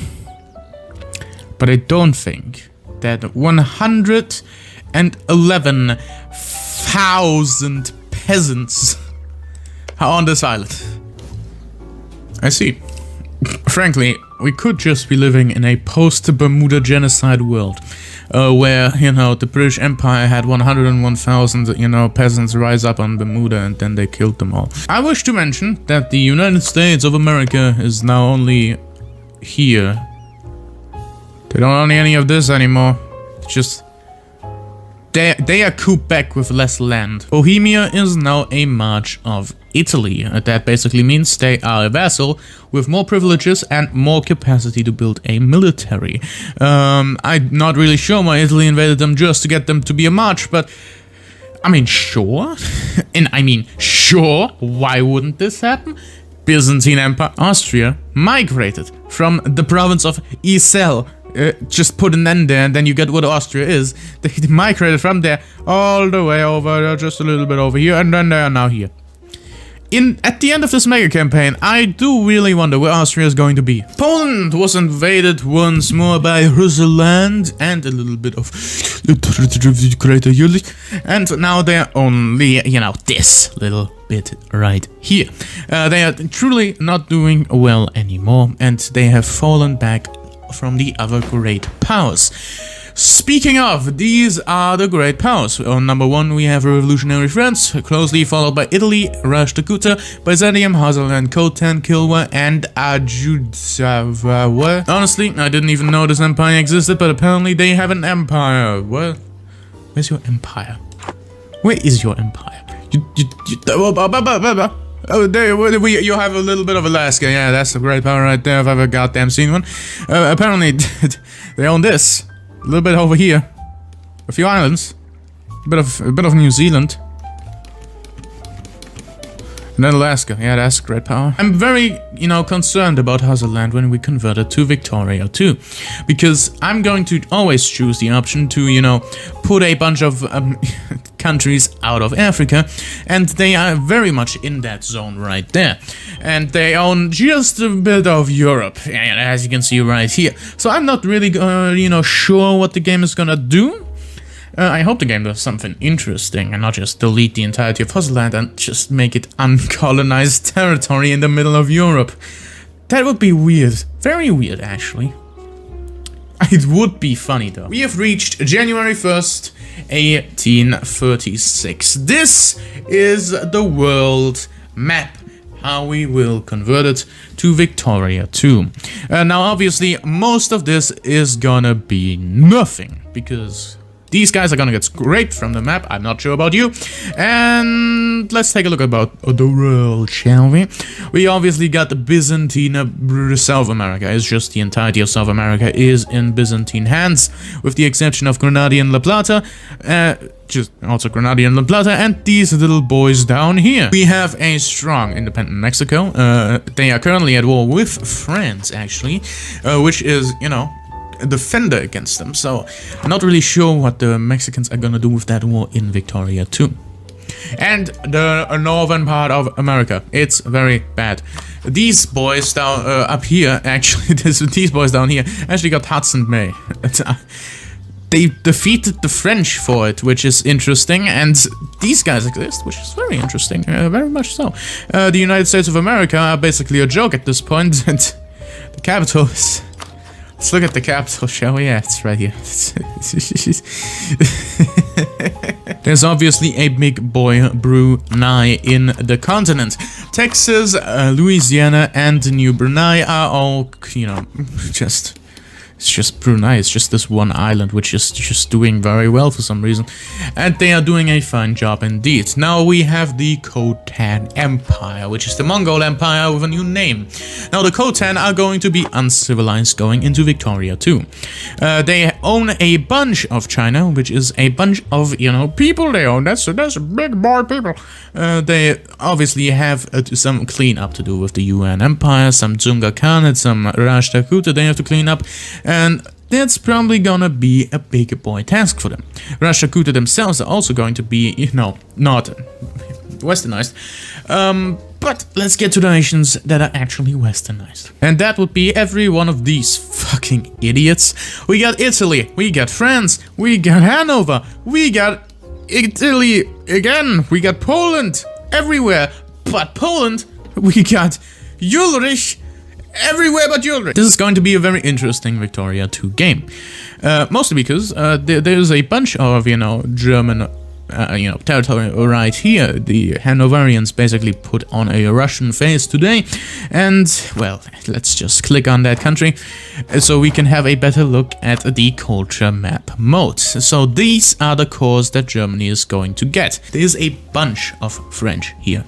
but I don't think that 111,000 peasants are on this island. I see. Frankly, we could just be living in a post-Bermuda genocide world, where, you know, the British Empire had 101,000, you know, peasants rise up on Bermuda and then they killed them all. I wish to mention that the United States of America is now only here. They don't own any of this anymore. It's just... They are cooped back with less land. Bohemia is now a march of Italy. That basically means they are a vassal with more privileges and more capacity to build a military. I'm not really sure why Italy invaded them just to get them to be a march, but I mean, sure. And I mean, sure, why wouldn't this happen? Byzantine Empire. Austria migrated from the province of Isel. Just put an end there and then you get what Austria is. They migrated from there all the way over, just a little bit over here, and then they are now here. At the end of this mega campaign, I do really wonder where Austria is going to be. Poland was invaded once more by Rusland and a little bit of Greater Yuli, and now they're only, you know, this little bit right here. They are truly not doing well anymore, and they have fallen back from the other great powers. Speaking of, these are the great powers. On number 1 we have revolutionary France, closely followed by Italy, Rashtrakuta, Byzantium, Hazaland, Khotan, Kilwa, and Ajudsawa. Honestly, I didn't even know this empire existed, but apparently they have an empire. What? Where's your empire? Where is your empire? Oh, there, you have a little bit of Alaska. Yeah, that's a great power right there if I've ever goddamn seen one. Apparently, they own this. A little bit over here. A few islands. A bit of New Zealand. And then Alaska, yeah, that's great power. I'm very, concerned about Hazelland when we convert it to Victoria too. Because I'm going to always choose the option to, put a bunch of countries out of Africa. And they are very much in that zone right there. And they own just a bit of Europe, as you can see right here. So I'm not really, sure what the game is gonna do. I hope the game does something interesting and not just delete the entirety of Hazelland and just make it uncolonized territory in the middle of Europe. That would be weird. Very weird, actually. It would be funny, though. We have reached January 1st, 1836. This is the world map. How we will convert it to Victoria too. Now, obviously, most of this is gonna be nothing because these guys are gonna get scraped from the map. I'm not sure about you. And let's take a look about the world, shall we? We obviously got the Byzantine South America. It's just the entirety of South America is in Byzantine hands, with the exception of Grenada and La Plata. Just also Grenada and La Plata, and these little boys down here. We have a strong independent Mexico. They are currently at war with France, actually, which is, a defender against them. So, I'm not really sure what the Mexicans are gonna do with that war in Victoria too. And the northern part of America, it's very bad. These boys down up here, actually, these boys down here actually got Hudson Bay. They defeated the French for it, which is interesting, and these guys exist, which is very interesting, very much so. The United States of America are basically a joke at this point, and the capital is... Let's look at the capital, shall we? Yeah, it's right here. There's obviously a big boy Brunei in the continent. Texas, Louisiana, and New Brunei are all, it's just Brunei, it's just this one island which is just doing very well for some reason. And they are doing a fine job indeed. Now we have the Khotan Empire, which is the Mongol Empire with a new name. Now the Khotan are going to be uncivilized going into Victoria too. They own a bunch of China, which is a bunch of, people they own. That's a big boy people. They obviously have some cleanup to do with the Yuan Empire, some Dzunga Khanate, some Rashtrakuta they have to clean up. And that's probably gonna be a big boy task for them. Rashtrakuta themselves are also going to be, not westernized. But let's get to the nations that are actually westernized. And that would be every one of these fucking idiots. We got Italy, we got France, we got Hanover, we got Italy again, we got Poland, everywhere but Poland, we got Ulrich, everywhere but Ulrich. This is going to be a very interesting Victoria 2 game. Mostly because there's a bunch of, German, territory right here. The Hanoverians basically put on a Russian face today. And, well, let's just click on that country so we can have a better look at the culture map mode. So these are the cores that Germany is going to get. There's a bunch of French here.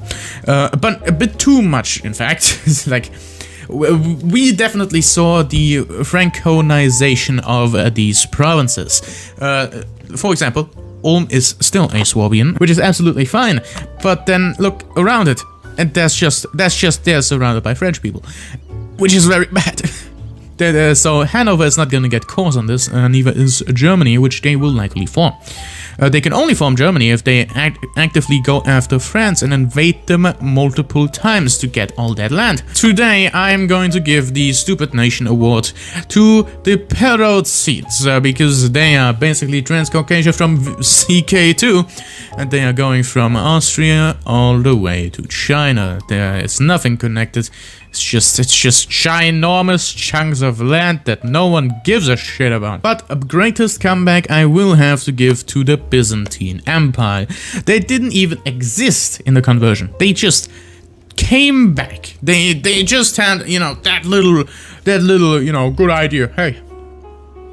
A bit too much, in fact. It's like... We definitely saw the Franconization of these provinces. For example, Ulm is still a Swabian, which is absolutely fine. But then look around it, and they're surrounded by French people, which is very bad. So Hanover is not going to get cores on this, neither is Germany, which they will likely form. They can only form Germany if they actively go after France and invade them multiple times to get all that land. Today I am going to give the Stupid Nation Award to the Perotsids, because they are basically Transcaucasia from CK2, and they are going from Austria all the way to China. There is nothing connected. It's just ginormous chunks of land that no one gives a shit about. But a greatest comeback I will have to give to the Byzantine Empire. They didn't even exist in the conversion. They just came back. They just had, that little, good idea. Hey,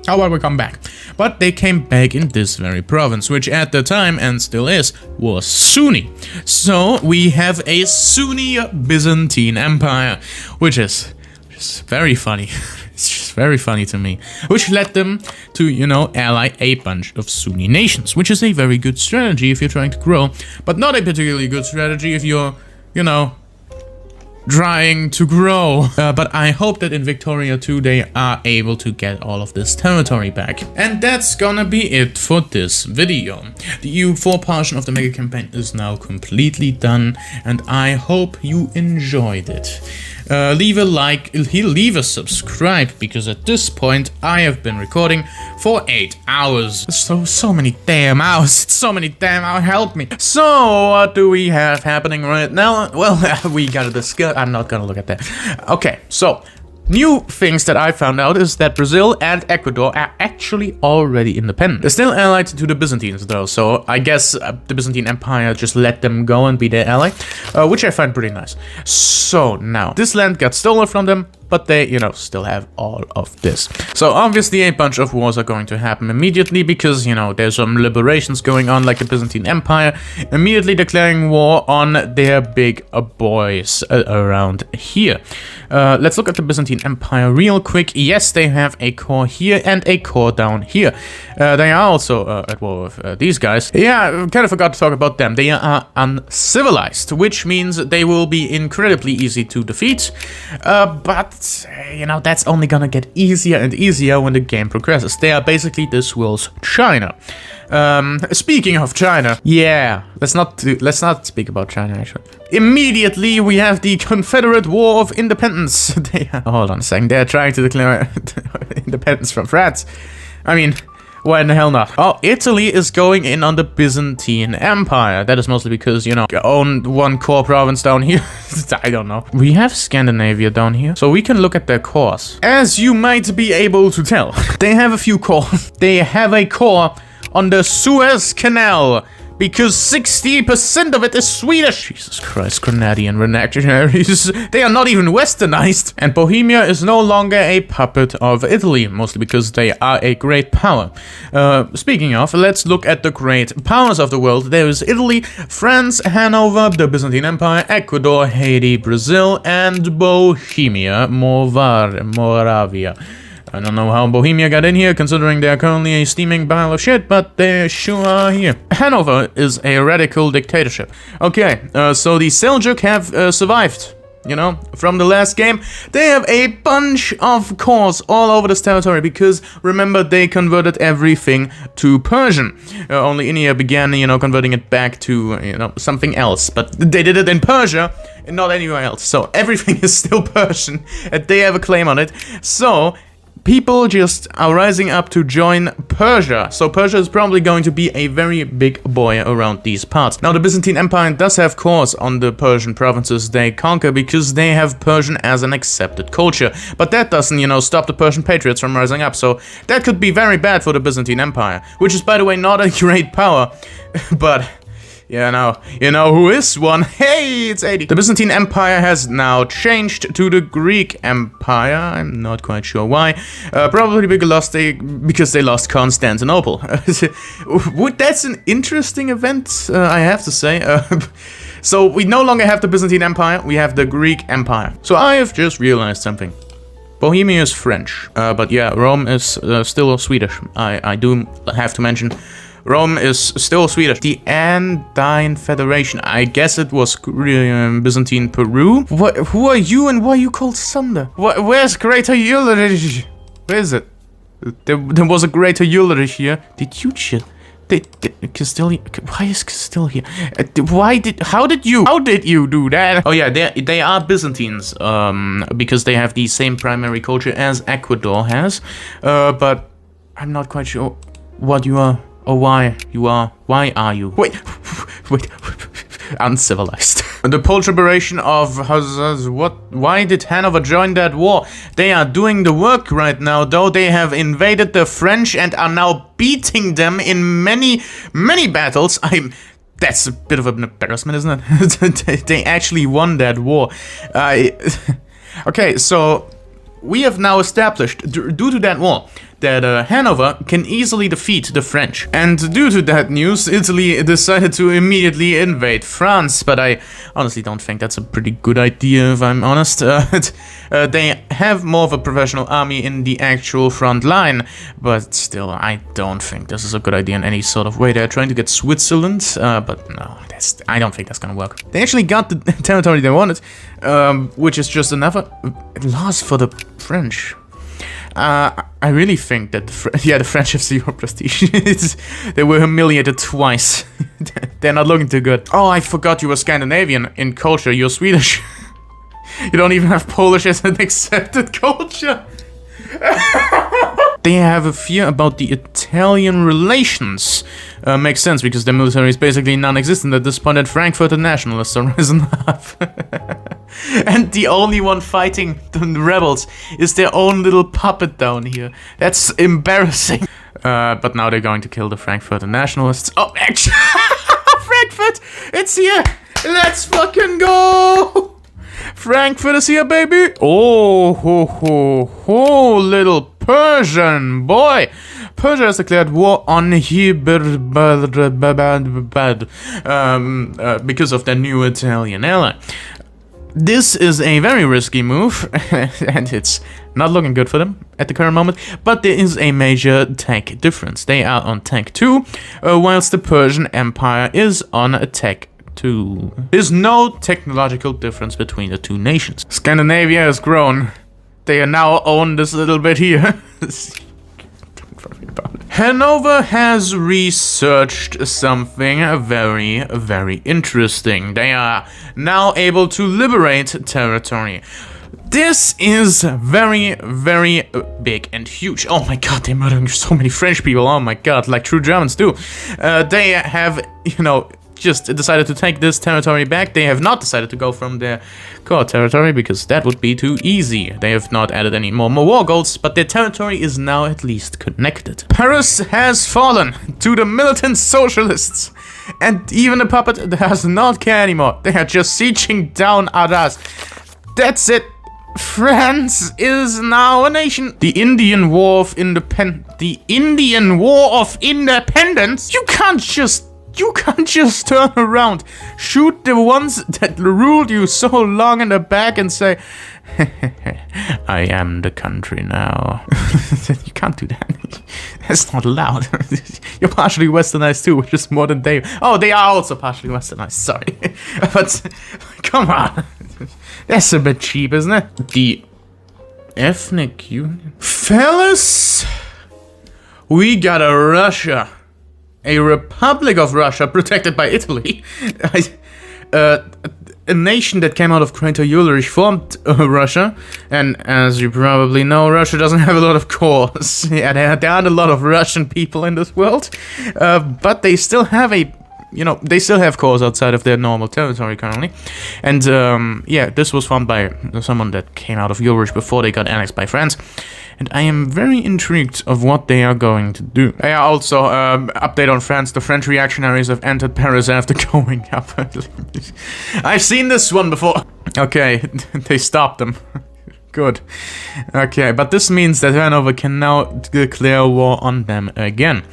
how about we come back? But they came back in this very province, which at the time, and still is, was Sunni. So we have a Sunni Byzantine Empire, which is just very funny. It's just very funny to me. Which led them to, ally a bunch of Sunni nations, which is a very good strategy if you're trying to grow, but not a particularly good strategy if you're you know, trying to grow. But I hope that in Victoria 2 they are able to get all of this territory back. And that's gonna be it for this video. The EU4 portion of the mega campaign is now completely done, and I hope you enjoyed it. Leave a like, leave a subscribe, because at this point I have been recording for 8 hours. So many damn hours. It's so many damn hours. Help me. So what do we have happening right now? Well, we gotta discuss. I'm not gonna look at that. Okay, so new things that I found out is that Brazil and Ecuador are actually already independent. They're still allied to the Byzantines though, so I guess the Byzantine Empire just let them go and be their ally, which I find pretty nice. So now, this land got stolen from them, but they, you know, still have all of this. So obviously a bunch of wars are going to happen immediately because, you know, there's some liberations going on, like the Byzantine Empire immediately declaring war on their big boys around here. Let's look at the Byzantine Empire real quick. Yes, they have a core here and a core down here. They are also at war with these guys. Yeah, kind of forgot to talk about them. They are uncivilized, which means they will be incredibly easy to defeat. But you know, that's only gonna get easier and easier when the game progresses. They are basically this world's China. Speaking of China, yeah, let's not speak about China actually. Immediately we have the Confederate War of Independence. Hold on a second, they're trying to declare independence from France. I mean, why in the hell not? Oh, Italy is going in on the Byzantine Empire. That is mostly because, you know, own one core province down here. I don't know. We have Scandinavia down here, so we can look at their cores. As you might be able to tell, they have a few cores. They have a core on the Suez Canal, because 60% of it is Swedish. Jesus Christ, Grenadian reactionaries. They are not even westernized. And Bohemia is no longer a puppet of Italy, mostly because they are a great power. Speaking of, let's look at the great powers of the world. There is Italy, France, Hanover, the Byzantine Empire, Ecuador, Haiti, Brazil, and Bohemia, Moravia. I don't know how Bohemia got in here, considering they are currently a steaming pile of shit, but they sure are here. Hanover is a radical dictatorship. Okay, so the Seljuk have survived, you know, from the last game. They have a bunch of cores all over this territory, because remember, they converted everything to Persian. Only India began, you know, converting it back to, you know, something else, but they did it in Persia and not anywhere else. So everything is still Persian, and they have a claim on it. So people just are rising up to join Persia. So Persia is probably going to be a very big boy around these parts. Now, the Byzantine Empire does have cores on the Persian provinces they conquer, because they have Persian as an accepted culture. But that doesn't, you know, stop the Persian patriots from rising up. So that could be very bad for the Byzantine Empire, which is, by the way, not a great power. But yeah, you know who is one? Hey, it's 80. The Byzantine Empire has now changed to the Greek Empire. I'm not quite sure why. Probably because they lost Constantinople. That's an interesting event, I have to say. So we no longer have the Byzantine Empire, we have the Greek Empire. So I have just realized something. Bohemia is French, but yeah, Rome is still Swedish. I do have to mention, Rome is still Swedish. The Andine Federation. I guess it was Byzantine Peru. Who are you and why are you called Sunder? Where's Greater Ulrich? Where is it? There was a Greater Ulrich here. Did you chill? Castilian. Why is Castile here? How did you do that? Oh yeah, they are Byzantines. Because they have the same primary culture as Ecuador has. But I'm not quite sure what you are. Or why you are. Why are you? Wait. Uncivilized. The Poltribration of what? Why did Hanover join that war? They are doing the work right now, though. They have invaded the French and are now beating them in many battles. That's a bit of an embarrassment, isn't it? They actually won that war. Okay, so we have now established, due to that war, that Hanover can easily defeat the French. And due to that news, Italy decided to immediately invade France, but I honestly don't think that's a pretty good idea, if I'm honest. They have more of a professional army in the actual front line, but still, I don't think this is a good idea in any sort of way. They're trying to get Switzerland, but no, I don't think that's gonna work. They actually got the territory they wanted, which is just another loss for the French. I really think that the French have zero prestige. They were humiliated twice. They're not looking too good. Oh, I forgot you were Scandinavian in culture. You're Swedish. You don't even have Polish as an accepted culture. They have a fear about the Italian relations. Makes sense because their military is basically non-existent at this point, and Frankfurt nationalists are risen up. And the only one fighting the rebels is their own little puppet down here. That's embarrassing. But now they're going to kill the Frankfurt nationalists. Oh, actually, Frankfurt, it's here. Let's fucking go. Frankfurt is here, baby. Oh, ho, ho, ho, little Persian boy. Persia has declared war on because of their new Italian ally. This is a very risky move, and it's not looking good for them at the current moment, but there is a major tech difference. They are on tech 2, whilst the Persian Empire is on tech 2. There's no technological difference between the two nations. Scandinavia has grown. They now own this little bit here. Hanover has researched something very, very interesting. They are now able to liberate territory. This is very, very big and huge. Oh my god, they're murdering so many French people. Oh my god, like true Germans do. They have, you know, just decided to take this territory back. They have not decided to go from their core territory because that would be too easy. They have not added any more war goals, but their territory is now at least connected. Paris has fallen to the militant socialists, and even the puppet does not care anymore. They are just sieging down Arras. That's it. France is now a nation. The Indian War of Independence. You can't just turn around, shoot the ones that ruled you so long in the back and say, I am the country now. You can't do that. That's not allowed. You're partially westernized too, which is more than they... Oh, they are also partially westernized, sorry. But, come on. That's a bit cheap, isn't it? The ethnic union. Fellas, we got a Russia. A Republic of Russia protected by Italy. A nation that came out of Crusader Kings formed Russia, and as you probably know, Russia doesn't have a lot of cores. Yeah, there aren't a lot of Russian people in this world, but they still have they still have cores outside of their normal territory currently. And yeah, this was formed by someone that came out of Eurasia before they got annexed by France. And I am very intrigued of what they are going to do. Yeah, also, update on France. The French reactionaries have entered Paris after going up. I've seen this one before. Okay, they stopped them. Good. Okay, but this means that Hanover can now declare war on them again.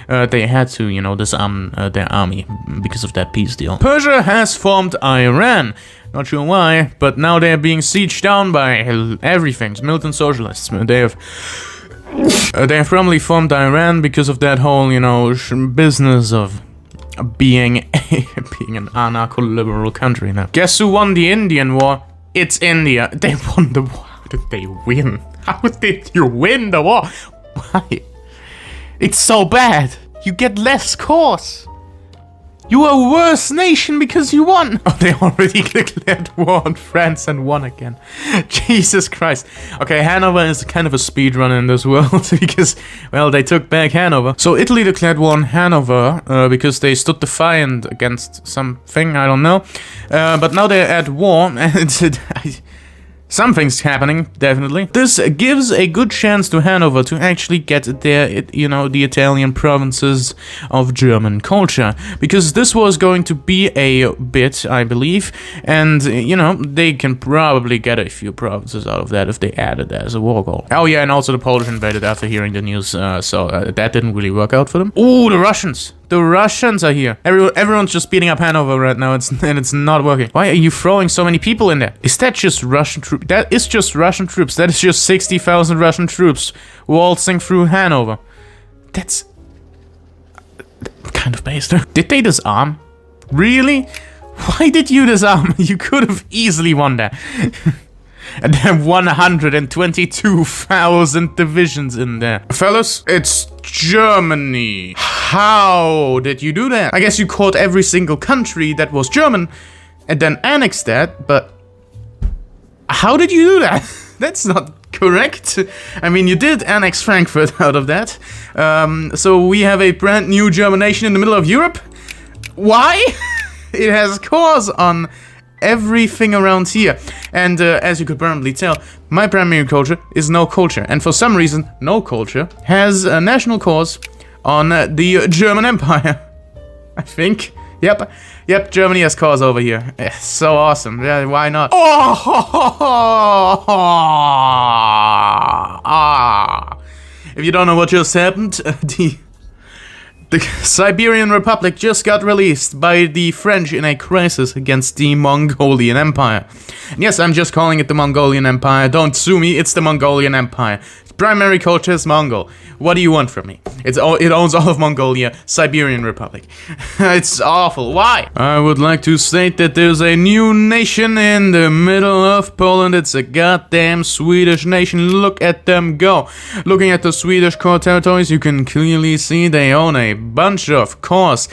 They had to, you know, disarm their army because of that peace deal. Persia has formed Iran. Not sure why, but now they're being sieged down by everything. Militant socialists. They have firmly formed Iran because of that whole, you know, business of being an anarcho-liberal country now. Guess who won the Indian War? It's India. They won the war. How did they win? How did you win the war? Why? It's so bad. You get less cores. You are a worse nation because you won. Oh, they already declared war on France and won again. Jesus Christ. Okay, Hanover is kind of a speedrunner in this world because, well, they took back Hanover. So Italy declared war on Hanover because they stood defiant against something, I don't know. But now they're at war and Something's happening, definitely. This gives a good chance to Hanover to actually get their, you know, the Italian provinces of German culture. Because this was going to be a bit, I believe, and, you know, they can probably get a few provinces out of that if they add it as a war goal. Oh yeah, and also the Polish invaded after hearing the news, so that didn't really work out for them. Ooh, the Russians! The Russians are here. Everyone's just beating up Hanover right now, and it's not working. Why are you throwing so many people in there? Is that just Russian troops? That is just Russian troops. That is just 60,000 Russian troops waltzing through Hanover. That's kind of based. Did they disarm? Really? Why did you disarm? You could have easily won that. And then 122,000 divisions in there. Fellas, it's Germany. How did you do that? I guess you caught every single country that was German and then annexed that, but how did you do that? That's not correct. I mean, you did annex Frankfurt out of that. So we have a brand new German nation in the middle of Europe. Why? It has cores on everything around here, and as you could probably tell, my primary culture is no culture, and for some reason, no culture has a national cause on the German Empire. I think. Yep, Germany has cause over here. So awesome. Yeah, why not? If you don't know what just happened, the Siberian Republic just got released by the French in a crisis against the Mongolian Empire. And yes, I'm just calling it the Mongolian Empire. Don't sue me, it's the Mongolian Empire. Primary culture is Mongol. What do you want from me? It owns all of Mongolia, Siberian Republic. It's awful. Why? I would like to state that there's a new nation in the middle of Poland. It's a goddamn Swedish nation. Look at them go. Looking at the Swedish core territories, you can clearly see they own a bunch of cores.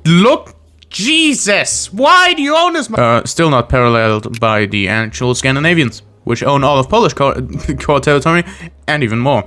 Look. Jesus! Why do you own this? Still not paralleled by the actual Scandinavians, which own all of Polish core territory, and even more.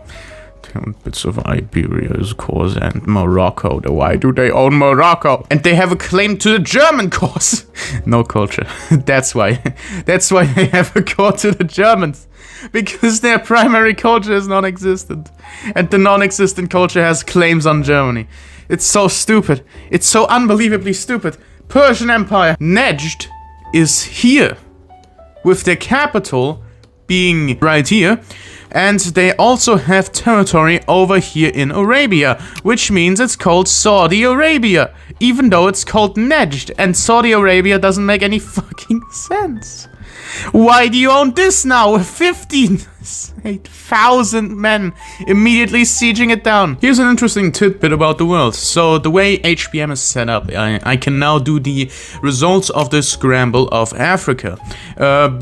Bits of Iberia's cores and Morocco. Why do they own Morocco? And they have a claim to the German cores. No culture. That's why. That's why they have a core to the Germans. Because their primary culture is non-existent. And the non-existent culture has claims on Germany. It's so stupid. It's so unbelievably stupid. Persian Empire. Nejd is here. With their capital being right here, and they also have territory over here in Arabia, which means it's called Saudi Arabia, even though it's called Nejd, and Saudi Arabia doesn't make any fucking sense. Why do you own this now with 15,000 men immediately sieging it down? Here's an interesting tidbit about the world. So the way HBM is set up, I can now do the results of the scramble of Africa.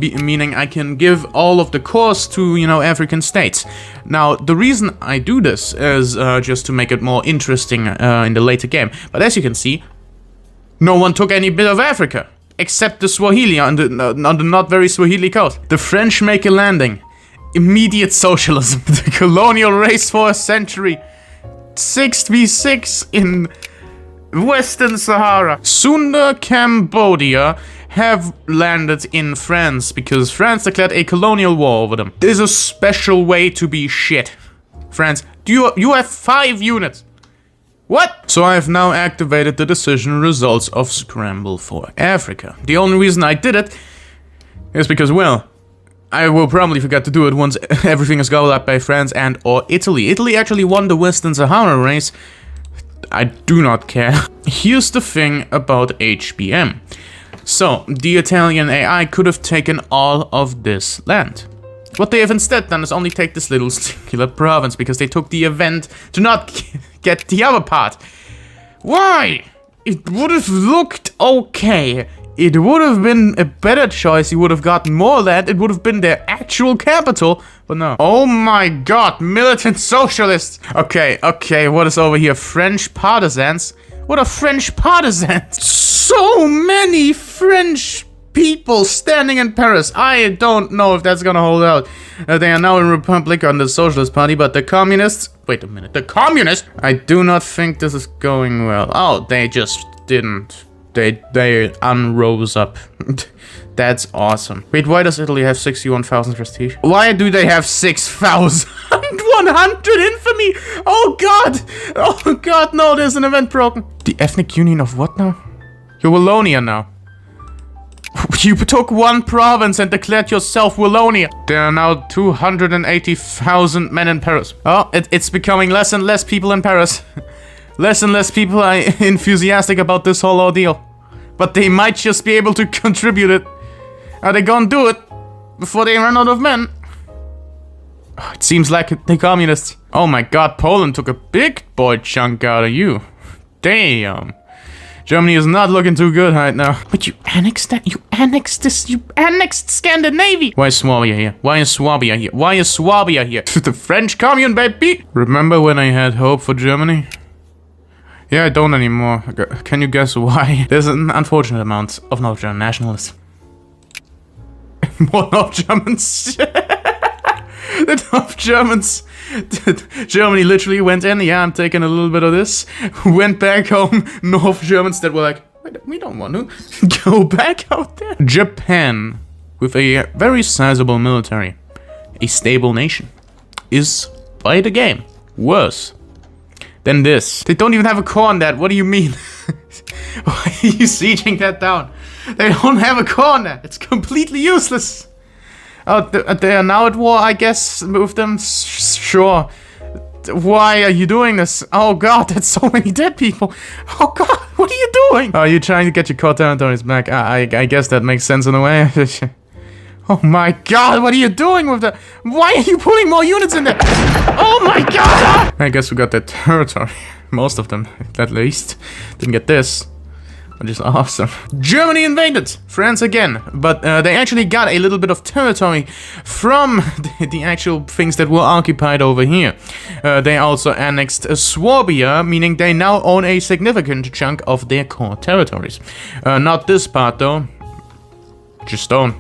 Meaning I can give all of the cores to, you know, African states. Now, the reason I do this is just to make it more interesting in the later game. But as you can see, no one took any bit of Africa. Except the Swahili on the not very Swahili coast. The French make a landing. Immediate socialism. The colonial race for a century. 6v6 in Western Sahara. Sunda, Cambodia have landed in France because France declared a colonial war over them. There's a special way to be shit. France, you have 5 units. What? So I have now activated the decision results of Scramble for Africa. The only reason I did it is because, well, I will probably forget to do it once everything is gobbled up by France and or Italy. Italy actually won the Western Sahara race. I do not care. Here's the thing about HBM. So, the Italian AI could have taken all of this land. What they have instead done is only take this little singular province because they took the event to not get the other part. Why? It would have looked okay. It would have been a better choice. You would have gotten more land. It would have been their actual capital. But no. Oh my god, militant socialists. Okay, what is over here? French partisans? What are French partisans? So many French people standing in Paris. I don't know if that's gonna hold out. They are now in Republic on the Socialist Party, but the Communists... Wait a minute. The Communists? I do not think this is going well. Oh, they just didn't They unrose up. That's awesome. Wait, why does Italy have 61,000 prestige? Why do they have 6,100 infamy? Oh god! Oh god, no, there's an event broken. The ethnic union of what now? You're Wallonia now. You took one province and declared yourself Wallonia. There are now 280,000 men in Paris. Oh, it's becoming less and less people in Paris. Less and less people are enthusiastic about this whole ordeal. But they might just be able to contribute it. Are they gonna do it before they run out of men? Oh, it seems like the communists. Oh my god, Poland took a big boy chunk out of you. Damn. Germany is not looking too good right now. But you annexed that? You annexed this? You annexed Scandinavia? Why is Swabia here? Why is Swabia here? Why is Swabia here? The French commune, baby! Remember when I had hope for Germany? Yeah, I don't anymore. Can you guess why? There's an unfortunate amount of North German nationalists. More North Germans. The North Germans. Germany literally went in, yeah, I'm taking a little bit of this. Went back home. North Germans that were like, we don't want to go back out there. Japan, with a very sizable military, a stable nation, is, by the game, worse than this. They don't even have a core on that. What do you mean? Why are you sieging that down? They don't have a core on that. It's completely useless. Oh, they are now at war, I guess, with them. Sure. Why are you doing this? Oh god, that's so many dead people. Oh god, what are you doing? Oh, you're trying to get your core territories back. I guess that makes sense in a way. Oh my god, what are you doing with that? Why are you putting more units in there? Oh my god! I guess we got that territory. Most of them, at least. Didn't get this. Which is awesome. Germany invaded France again, but they actually got a little bit of territory from the actual things that were occupied over here. They also annexed Swabia, meaning they now own a significant chunk of their core territories. Not this part though. Just don't.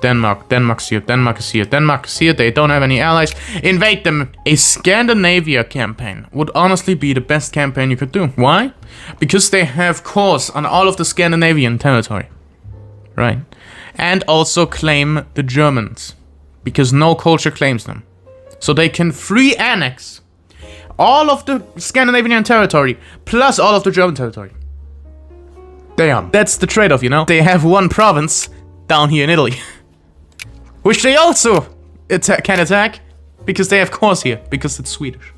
Denmark's here, Denmark is here, Denmark is here, they don't have any allies. Invade them! A Scandinavia campaign would honestly be the best campaign you could do. Why? Because they have cores on all of the Scandinavian territory. Right. And also claim the Germans. Because no culture claims them. So they can free annex all of the Scandinavian territory, plus all of the German territory. Damn. That's the trade-off, you know? They have one province down here in Italy. Which they also can attack, because they have cores here, because it's Swedish.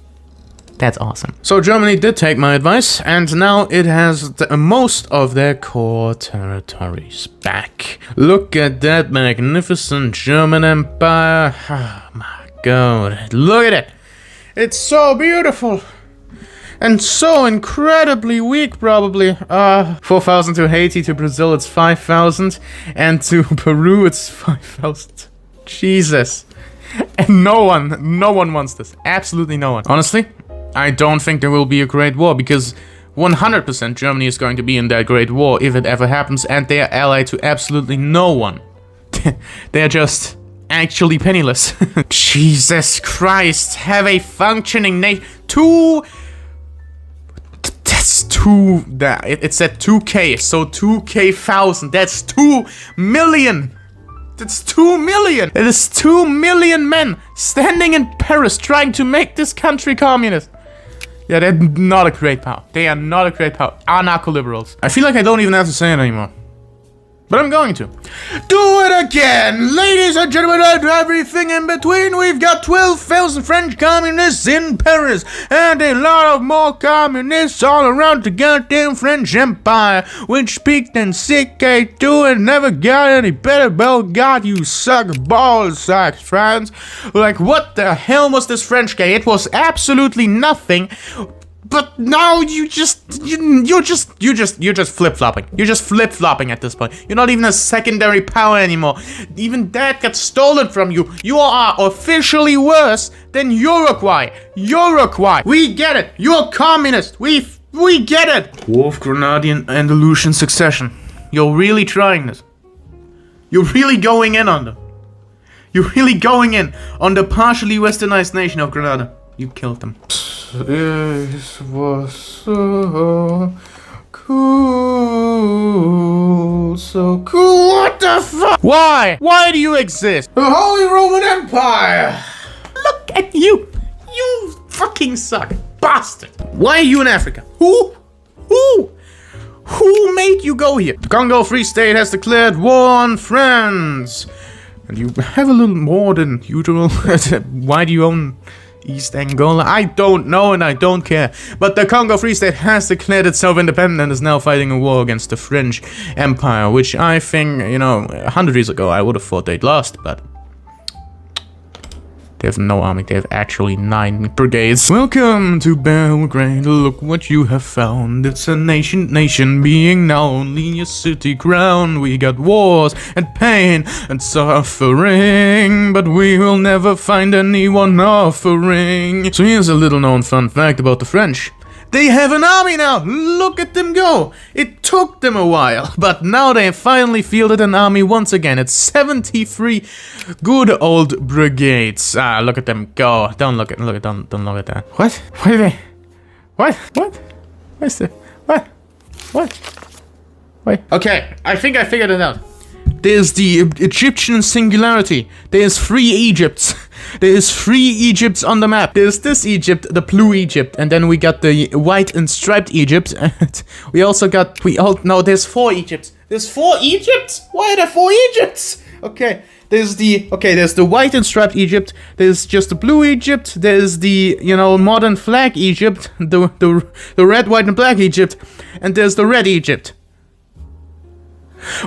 That's awesome. So Germany did take my advice, and now it has most of their core territories back. Look at that magnificent German empire. Oh my god, look at it. It's so beautiful. And so incredibly weak, probably. 4,000 to Haiti, to Brazil it's 5,000, and to Peru it's 5,000. Jesus. And no one wants this. Absolutely no one. Honestly, I don't think there will be a Great War, because 100% Germany is going to be in that Great War if it ever happens, and they are allied to absolutely no one. They are just actually penniless. Jesus Christ, have a functioning nation. It said 2K, so 2K,000, that's 2 million. That's 2 million. It is 2 million men standing in Paris trying to make this country communist. Yeah, they're not a great power. They are not a great power. Anarcho-liberals. I feel like I don't even have to say it anymore. But I'm going to. Do it again! Ladies and gentlemen, and everything in between, we've got 12,000 French communists in Paris, and a lot of more communists all around the goddamn French Empire, which peaked in CK2 and never got any better. Belgrade, you suck ball sacks, France. Like, what the hell was this French guy? It was absolutely nothing. But now you're just flip-flopping. You're just flip-flopping at this point. You're not even a secondary power anymore. Even that got stolen from you. You are officially worse than Uruguay. Uruguay. We get it. You're a communist. We get it. War of Grenadian Andalusian succession. You're really trying this. You're really going in on them. You're really going in on the partially westernized nation of Grenada. You killed them. It was so cool. so cool. What the fuck? Why? Why do you exist? The Holy Roman Empire. Look at you. You fucking suck. Bastard. Why are you in Africa? Who? Who made you go here? The Congo Free State has declared war on France. And you have a little more than usual. Why do you own East Angola? I don't know and I don't care. But the Congo Free State has declared itself independent and is now fighting a war against the French Empire, which I think, you know, 100 years ago I would have thought they'd lost, but they have no army, they have actually 9 brigades. Welcome to Belgrade, look what you have found. It's a nation being now only a city crown. We got wars and pain and suffering, but we will never find anyone offering. So here's a little known fun fact about the French. They have an army now! Look at them go! It took them a while, but now they have finally fielded an army once again. It's 73 good old brigades. Ah, look at them go. Don't look at that. What? What are they? What? What's the? What? Wait. Okay, I think I figured it out. There's the Egyptian singularity. There's 3 Egypts. There's 3 Egypts on the map. There's this Egypt, the blue Egypt, and then we got the white and striped Egypt. And we also got, no, there's 4 Egypts. There's 4 Egypts? Why are there 4 Egypts? Okay, there's the white and striped Egypt. There's just the blue Egypt. There's the, you know, modern flag Egypt. The red, white, and black Egypt. And there's the red Egypt.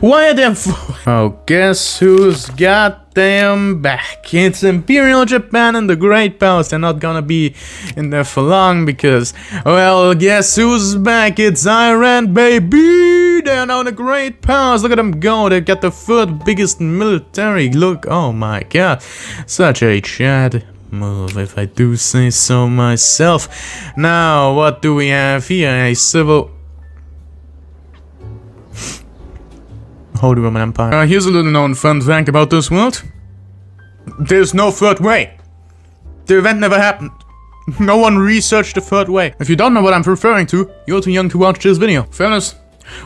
Why are there 4? Oh, guess who's got them back? It's Imperial Japan and the Great Powers. They're not gonna be in there for long because, well, guess who's back? It's Iran, baby! They're now the Great Powers. Look at them go. They got the 3rd biggest military. Look, oh my god. Such a Chad move, if I do say so myself. Now, what do we have here? A civil... Holy Roman Empire. Here's a little known fun fact about this world. There's no 3rd way. The event never happened. No one researched the 3rd way. If you don't know what I'm referring to, you're too young to watch this video. Fellas,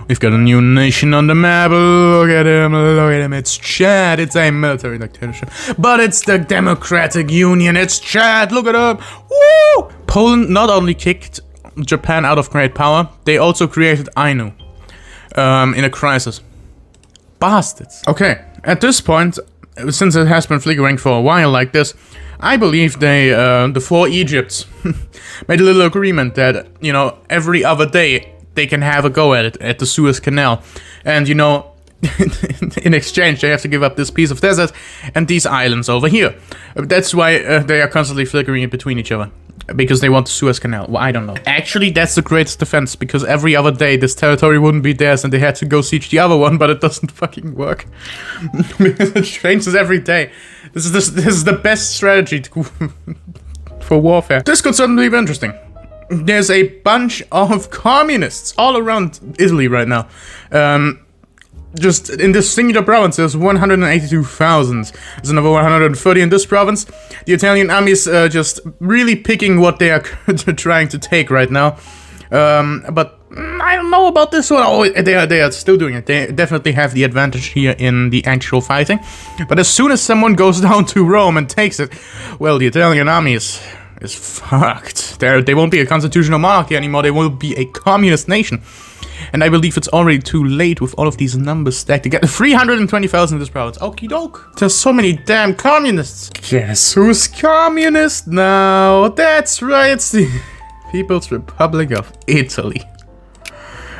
we've got a new nation on the map. Look at him, it's Chad. It's a military dictatorship. But it's the Democratic Union. It's Chad, look at him. Woo! Poland not only kicked Japan out of great power, they also created Ainu in a crisis. Bastards. Okay, at this point, since it has been flickering for a while like this, I believe they, the 4 Egypts, made a little agreement that, you know, every other day they can have a go at it, at the Suez Canal. And, you know, in exchange they have to give up this piece of desert and these islands over here. That's why they are constantly flickering in between each other. Because they want the Suez Canal. Well, I don't know. Actually, that's the greatest defense, because every other day this territory wouldn't be theirs and they had to go siege the other one, but it doesn't fucking work. Because it changes every day. This is the best strategy for warfare. This could certainly be interesting. There's a bunch of communists all around Italy right now. Just in this singular province, there's 182,000. There's another 130 in this province. The Italian army is just really picking what they are trying to take right now. But I don't know about this one. Oh, they are still doing it. They definitely have the advantage here in the actual fighting. But as soon as someone goes down to Rome and takes it, well, the Italian army is fucked. They won't be a constitutional monarchy anymore. They will be a communist nation. And I believe it's already too late with all of these numbers stacked together. 320,000 in this province. Okie doke. There's so many damn communists. Guess who's communist now? That's right, it's the People's Republic of Italy.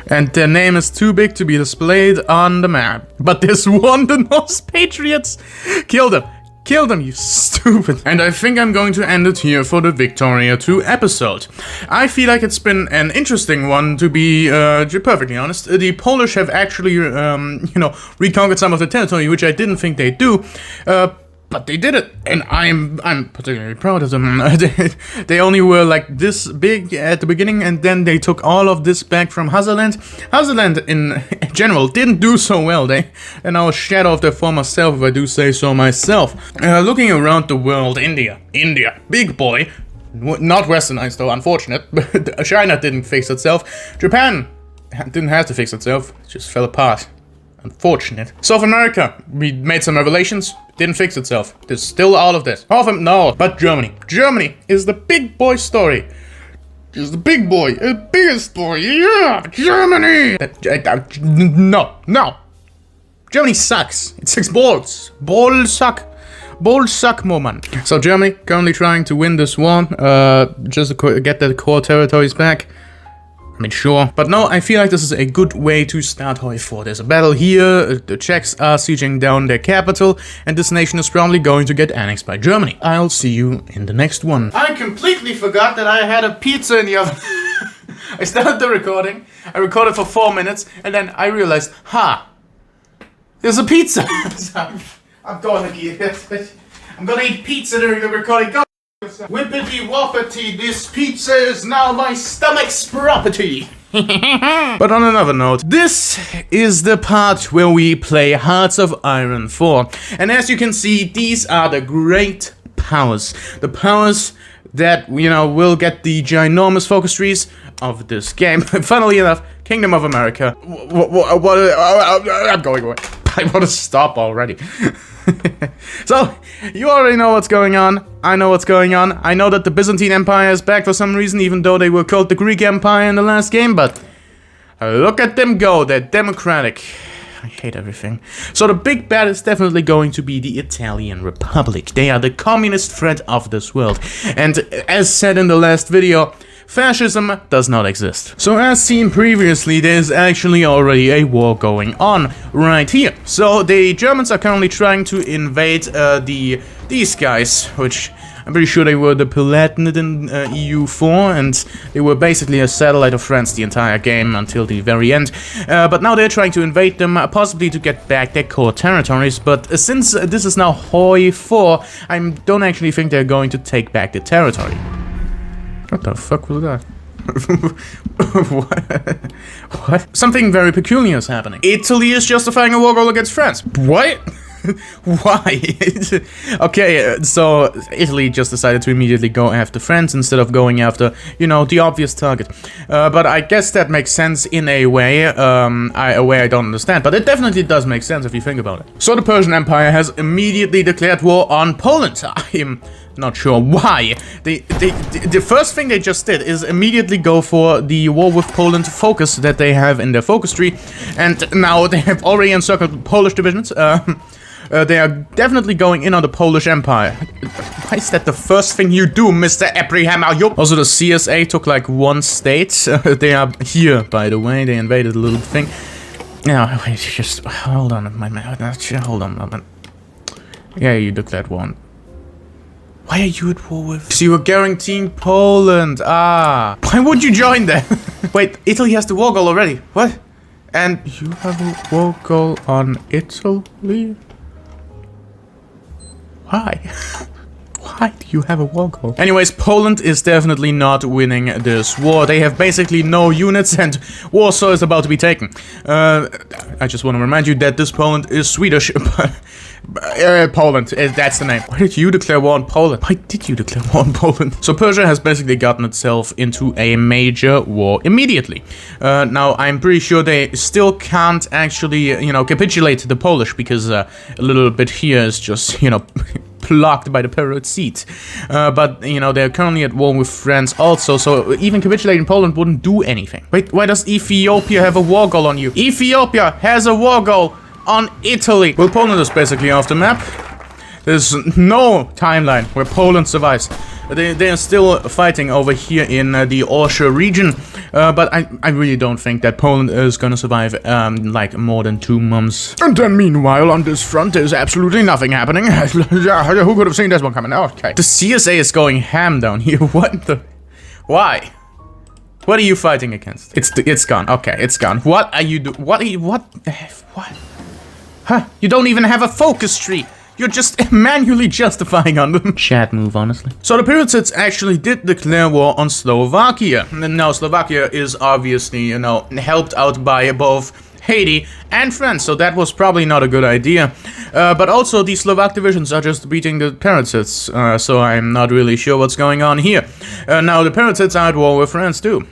And their name is too big to be displayed on the map. But this one, the Norse patriots, killed them. Kill them, you stupid. And I think I'm going to end it here for the Victoria 2 episode. I feel like it's been an interesting one, to be perfectly honest. The Polish have actually, you know, reconquered some of the territory, which I didn't think they'd do. But they did it, and I'm particularly proud of them. They only were like this big at the beginning, and then they took all of this back from Hazaland. Hazaland, in general, didn't do so well. They're now a shadow of their former self, if I do say so myself. Looking around the world, India, big boy. Not westernized though, unfortunate. China didn't fix itself. Japan didn't have to fix itself, it just fell apart. Unfortunate. South America, we made some revelations. Didn't fix itself. There's still all of this. Half of them, no. But Germany. Germany is the big boy story. Is the big boy. The biggest story. Yeah, Germany. No. Germany sucks. It sucks balls. Balls suck. Balls suck more, man. So Germany currently trying to win this war. Just to get their core territories back. I mean, sure. But no, I feel like this is a good way to start HoI4. There's a battle here, the Czechs are sieging down their capital, and this nation is probably going to get annexed by Germany. I'll see you in the next one. I completely forgot that I had a pizza in the oven. I started the recording, I recorded for 4 minutes, and then I realized, there's a pizza! I'm gonna eat it. I'm gonna eat pizza during the recording. Go! Whippity whoppity, this pizza is now my stomach's property. But on another note, this is the part where we play Hearts of Iron 4. And as you can see, these are the great powers. The powers that, you know, will get the ginormous focus trees of this game. Funnily enough, Kingdom of America. I'm going away. I want to stop already. So, you already know what's going on. I know what's going on. I know that the Byzantine Empire is back for some reason, even though they were called the Greek Empire in the last game, but look at them go. They're democratic. I hate everything. So the big bad is definitely going to be the Italian Republic. They are the communist threat of this world. And as said in the last video, fascism does not exist. So as seen previously, there's actually already a war going on right here. So the Germans are currently trying to invade these guys, which I'm pretty sure they were the Palatinate in EU4, and they were basically a satellite of France the entire game until the very end. But now they're trying to invade them, possibly to get back their core territories. But since this is now HoI4, I don't actually think they're going to take back the territory. What the fuck was that? What? Something very peculiar is happening. Italy is justifying a war goal against France. What? Why? Okay, so Italy just decided to immediately go after France instead of going after, you know, the obvious target. But I guess that makes sense in a way, a way I don't understand. But it definitely does make sense if you think about it. So the Persian Empire has immediately declared war on Poland. I'm not sure why. The first thing they just did is immediately go for the war with Poland focus that they have in their focus tree. And now they have already encircled Polish divisions. They are definitely going in on the Polish Empire. Why is that the first thing you do, Mr. Abraham? Also, the CSA took like one state. They are here, by the way. They invaded a little thing. No, wait, just hold on, my man. Hold on, man. Yeah, you declared war. Why are you at war with? So you were guaranteeing Poland. Why would you join them? Wait, Italy has the war goal already. What? And you have a war goal on Italy? Why? Why do you have a war goal? Anyways, Poland is definitely not winning this war. They have basically no units and Warsaw is about to be taken. I just want to remind you that this Poland is Swedish. Poland, that's the name. Why did you declare war on Poland? Why did you declare war on Poland? So Persia has basically gotten itself into a major war immediately. Now, I'm pretty sure they still can't actually, you know, capitulate to the Polish because a little bit here is just, you know, blocked by the Persian seat. But, you know, they're currently at war with France also, so even capitulating Poland wouldn't do anything. Wait, why does Ethiopia have a war goal on you? Ethiopia has a war goal on Italy. Well, Poland is basically off the map. There's no timeline where Poland survives. They are still fighting over here in the Orsha region, but I really don't think that Poland is gonna survive like more than 2 months. And then meanwhile on this front there's absolutely nothing happening. Who could have seen this one coming? Okay. The CSA is going ham down here. What the? Why? What are you fighting against? It's gone. Okay, it's gone. What are you what? Huh? You don't even have a focus tree. You're just manually justifying on them. Shad move, honestly. So the Pirates actually did declare war on Slovakia. And now Slovakia is obviously, you know, helped out by both Haiti and France, so that was probably not a good idea. But also the Slovak divisions are just beating the Pirates, so I'm not really sure what's going on here. Now the Pirates are at war with France too.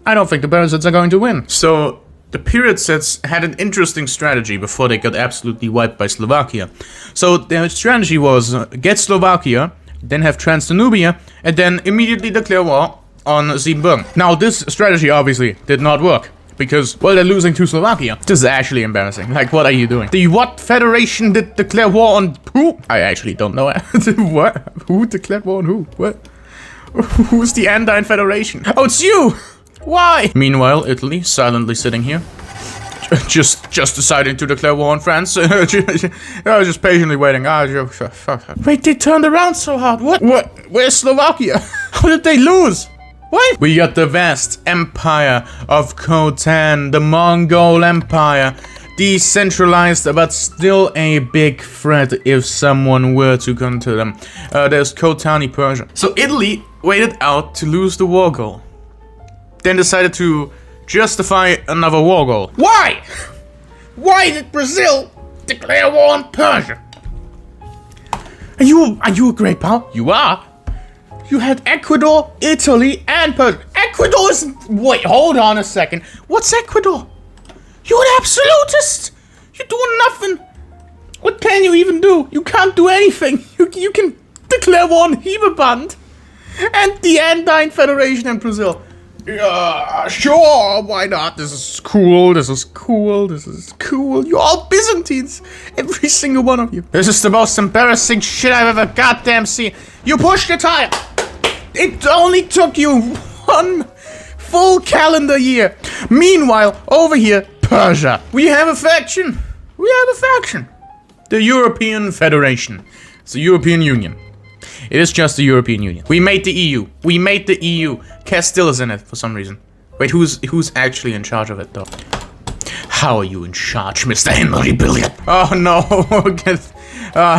I don't think the Pirates are going to win. So the period sets had an interesting strategy before they got absolutely wiped by Slovakia. So their strategy was get Slovakia, then have Transdanubia, and then immediately declare war on Siebenbürgen. Now this strategy obviously did not work. Because, well, they're losing to Slovakia. This is actually embarrassing. Like, what are you doing? The what federation did declare war on who? I actually don't know. What? Who declared war on who? What? Who's the Andine Federation? Oh, it's you! Why? Meanwhile, Italy, silently sitting here. Just deciding to declare war on France. I was just patiently waiting. Wait, they turned around so hard. What? Where's Slovakia? How did they lose? What? We got the vast empire of Khotan, the Mongol Empire. Decentralized, but still a big threat if someone were to come to them. There's Khotani Persia. So Italy waited out to lose the war goal. Then decided to justify another war goal. Why? Why did Brazil declare war on Persia? Are you a great power? You are. You had Ecuador, Italy, and Persia. Ecuador is... Wait, hold on a second. What's Ecuador? You're an absolutist! You're doing nothing! What can you even do? You can't do anything. You can declare war on Hebeband and the Andine Federation in Brazil. Yeah, sure, why not? This is cool, this is cool, this is cool. You're all Byzantines, every single one of you. This is the most embarrassing shit I've ever goddamn seen. You pushed your tire. It only took you 1 full calendar year. Meanwhile, over here, Persia. We have a faction. We have a faction. The European Federation. It's the European Union. It is just the European Union. We made the EU. We made the EU. Castile is in it for some reason. Wait, who's actually in charge of it though? How are you in charge, Mr. Henry Billiard? Oh no.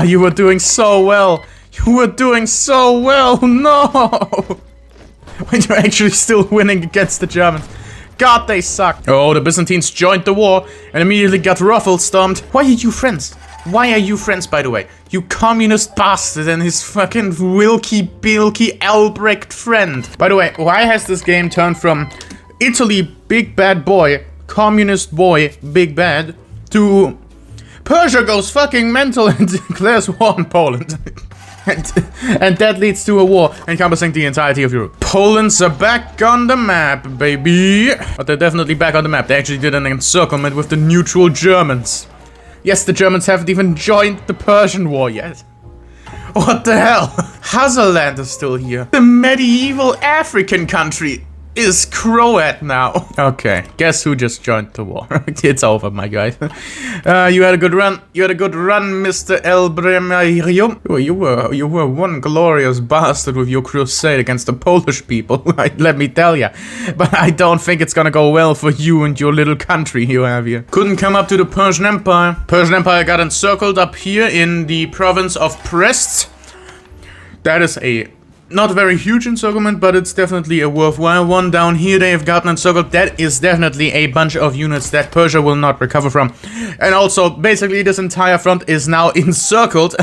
You were doing so well. You were doing so well. No. Wait, you're actually still winning against the Germans. God, they suck. Oh, the Byzantines joined the war and immediately got ruffled stomped. Why are you friends? Why are you friends, by the way? You communist bastard and his fucking Wilkie Albrecht friend. By the way, why has this game turned from Italy, big bad boy, communist boy, big bad, to Persia goes fucking mental and declares war on Poland? And that leads to a war encompassing the entirety of Europe. Poland's back on the map, baby. But they're definitely back on the map. They actually did an encirclement with the neutral Germans. Yes, the Germans haven't even joined the Persian War yet. What the hell? Hazaland is still here. The medieval African country is Croat now. Okay, guess who just joined the war? It's over, my guy. You had a good run. You had a good run, Mr. Elbremarium. You were one glorious bastard with your crusade against the Polish people. Let me tell ya. But I don't think it's gonna go well for you and your little country you have here. Couldn't come up to the Persian Empire. Persian Empire got encircled up here in the province of Brest. That is a not very huge encirclement, but it's definitely a worthwhile one. Down here they have gotten encircled. That is definitely a bunch of units that Persia will not recover from. And also, basically this entire front is now encircled.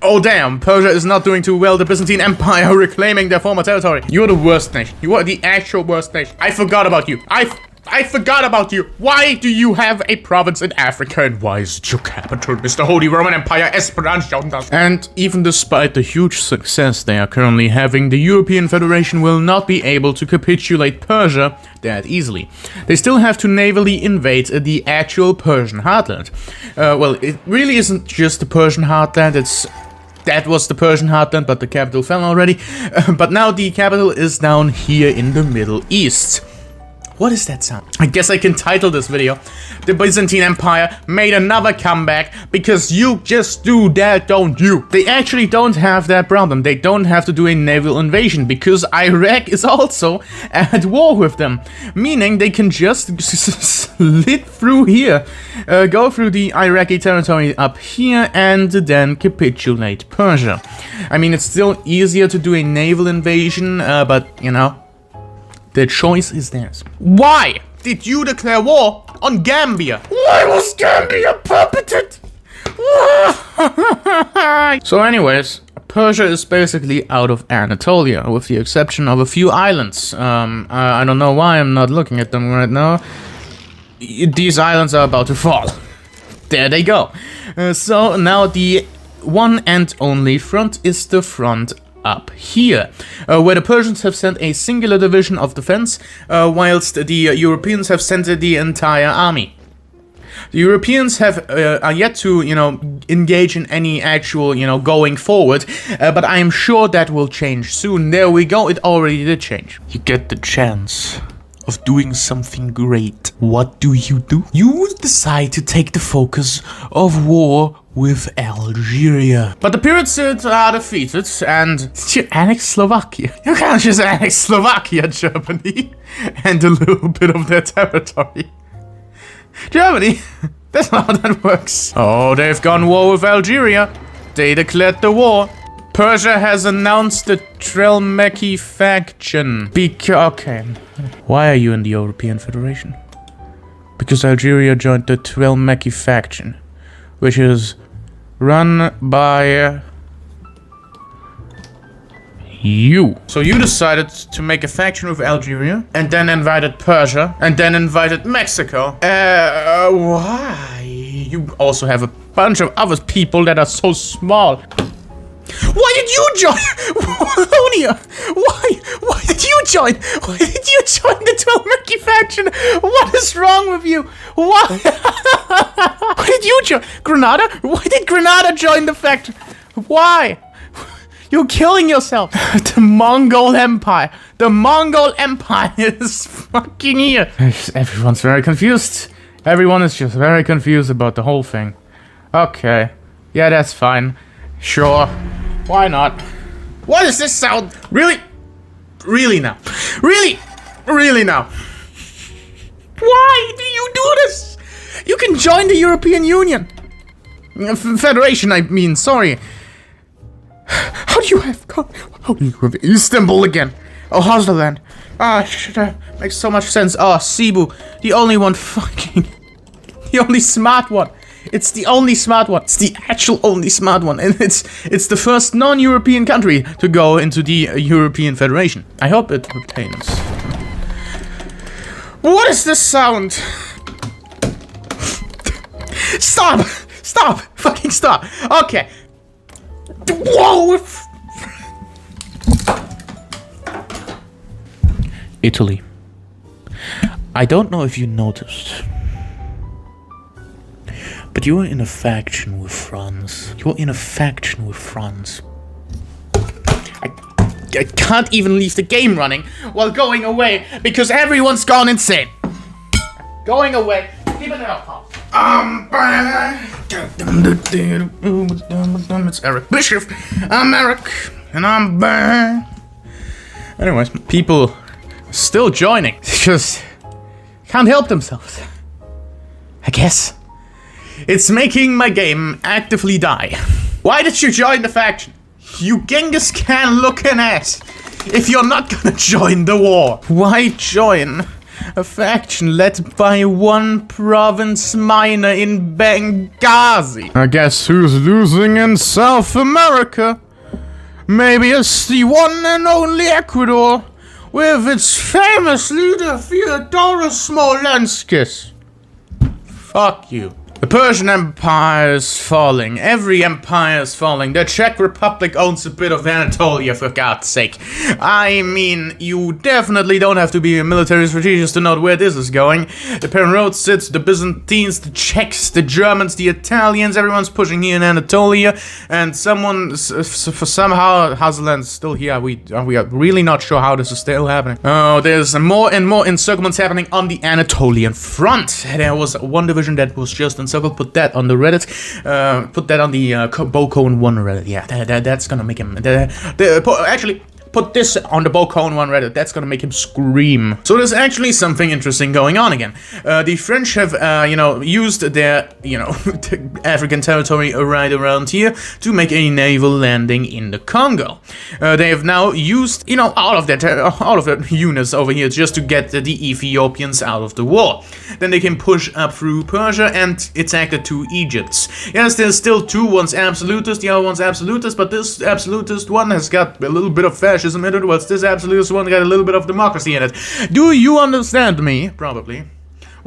Oh damn, Persia is not doing too well. The Byzantine Empire reclaiming their former territory. You're the worst nation. You are the actual worst nation. I forgot about you. I forgot about you. Why do you have a province in Africa and why is it your capital, Mr. Holy Roman Empire, Esperanza? And even despite the huge success they are currently having, the European Federation will not be able to capitulate Persia that easily. They still have to navally invade the actual Persian heartland. Well, it really isn't just the Persian heartland, that was the Persian heartland, but the capital fell already. But now the capital is down here in the Middle East. What is that sound? I guess I can title this video, The Byzantine Empire made another comeback, because you just do that, don't you? They actually don't have that problem. They don't have to do a naval invasion, because Iraq is also at war with them. Meaning they can just slit through here, go through the Iraqi territory up here, and then capitulate Persia. I mean, it's still easier to do a naval invasion, but, you know, the choice is theirs. Why did you declare war on Gambia? Why was Gambia puppeted? So anyways, Persia is basically out of Anatolia, with the exception of a few islands. I don't know why I'm not looking at them right now. these islands are about to fall. There they go. So now the one and only front is the front up here, where the Persians have sent a singular division of defense, whilst the Europeans have sent the entire army. The Europeans are yet to, engage in any actual, going forward, but I am sure that will change soon. There we go, it already did change. You get the chance of doing something great. What do? You decide to take the focus of war with Algeria. But the pirates are defeated, and you annex Slovakia. You can't just annex Slovakia, Germany, and a little bit of their territory. Germany, that's not how that works. Oh, they've gone war with Algeria. They declared the war. Persia has announced the Trelmeki faction. Okay. Why are you in the European Federation? Because Algeria joined the Trelmeki faction, which is run by you. So you decided to make a faction with Algeria, and then invited Persia, and then invited Mexico. Why? You also have a bunch of other people that are so small. Why did you join? Wolonia! Why did you join? Why did you join the Trelmeki faction? What is wrong with you? Why? Why did you join? Granada? Why did Granada join the faction? Why? You're killing yourself. The Mongol Empire. The Mongol Empire is fucking here. Everyone's very confused. Everyone is just very confused about the whole thing. Okay. Yeah, that's fine. Sure. Why not? What does this sound? Really? Really now? Really? Really now? Why do you do this? You can join the European Union. Federation, I mean, sorry. How do you have Istanbul again? Oh, Hosderland. Makes so much sense. Oh, Cebu. The only one the only smart one. It's the only smart one. It's the actual only smart one. And it's the first non-European country to go into the European Federation. I hope it retains. What is this sound? Stop! Stop! Fucking stop! Okay. Whoa! Italy. I don't know if you noticed, but you were in a faction with France. You were in a faction with France. I can't even leave the game running while going away because everyone's gone insane. Going away. Keep it up, pal. I'm back. It's Eric Bishop. I'm Eric, and I'm back. Anyways, people still joining. Just can't help themselves. I guess. It's making my game actively die. Why did you join the faction? You Genghis Khan looking ass. If you're not gonna join the war, why join a faction led by one province miner in Benghazi? I guess who's losing in South America? Maybe it's the one and only Ecuador, with its famous leader Fyodor Smolenskis. Fuck you. The Persian Empire is falling. Every empire is falling. The Czech Republic owns a bit of Anatolia, for God's sake. I mean, you definitely don't have to be a military strategist to know where this is going. The Perotsids, the Byzantines, the Czechs, the Germans, the Italians, everyone's pushing here in Anatolia. And somehow, Hazelland's still here. We are really not sure how this is still happening. Oh, there's more and more encirclements happening on the Anatolian front. There was one division that was just encircled. Put that on the Reddit. Put that on the Bocone 1 Reddit. Yeah, that's gonna make him. Actually, put this on the Bocone 1 Reddit. That's gonna make him scream. So there's actually something interesting going on again. The French have, used their, African territory right around here to make a naval landing in the Congo. They have now used, all of their units over here just to get the Ethiopians out of the war. Then they can push up through Persia, and it's acted to Egypt. Yes, there's still two. One's absolutist, the other one's absolutist, but this absolutist one has got a little bit of fascism in it, whilst this absolutist one got a little bit of democracy in it. Do you understand me? Probably.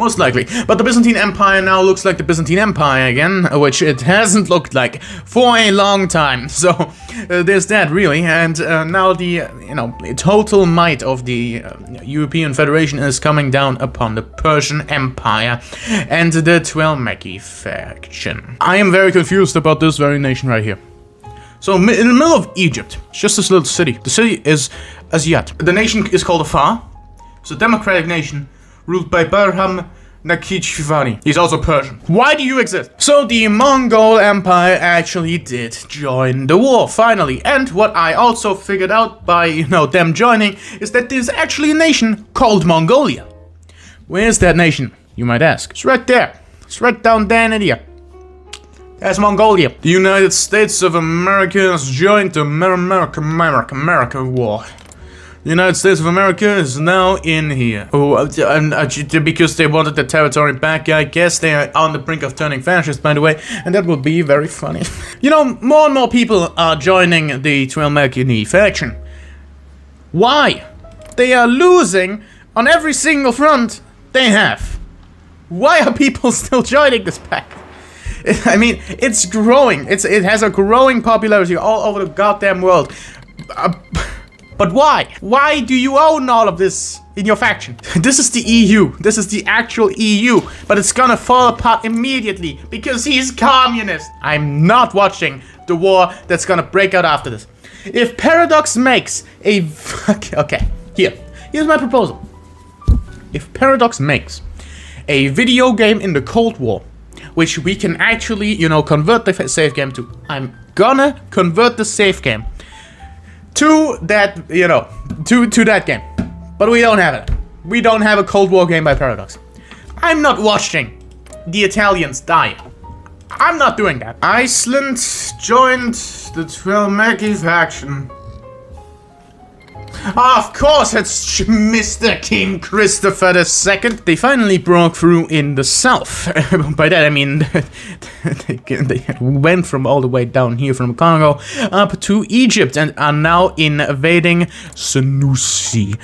most likely. But the Byzantine Empire now looks like the Byzantine Empire again, which it hasn't looked like for a long time. So there's that really, and now the total might of the European Federation is coming down upon the Persian Empire and the Twelmeki faction. I am very confused about this very nation right here. So in the middle of Egypt, it's just this little city. The city is Asyut. The nation is called Afar. It's a democratic nation ruled by Barham Nakhchivan. He's also Persian. Why do you exist? So the Mongol Empire actually did join the war, finally. And what I also figured out by, them joining is that there's actually a nation called Mongolia. Where's that nation, you might ask? It's right there. It's right down there in India. That's Mongolia. The United States of America has joined the America war. The United States of America is now in here. Oh, because they wanted the territory back, I guess they are on the brink of turning fascist, by the way, and that would be very funny. More and more people are joining the Twelmeki faction. Why? They are losing on every single front they have. Why are people still joining this pact? I mean, it's growing. It has a growing popularity all over the goddamn world. But why? Why do you own all of this in your faction? This is the EU. This is the actual EU. But it's gonna fall apart immediately because he's communist. I'm not watching the war that's gonna break out after this. If Paradox makes a... Okay, here's my proposal. If Paradox makes a video game in the Cold War, which we can actually, convert the save game to. I'm gonna convert the save game to that, to that game. But we don't have it. We don't have a Cold War game by Paradox. I'm not watching the Italians die. I'm not doing that. Iceland joined the Twelmeki faction. Of course, it's Mr. King Christopher II. They finally broke through in the south. By that I mean they went from all the way down here from Congo up to Egypt and are now invading Senussi,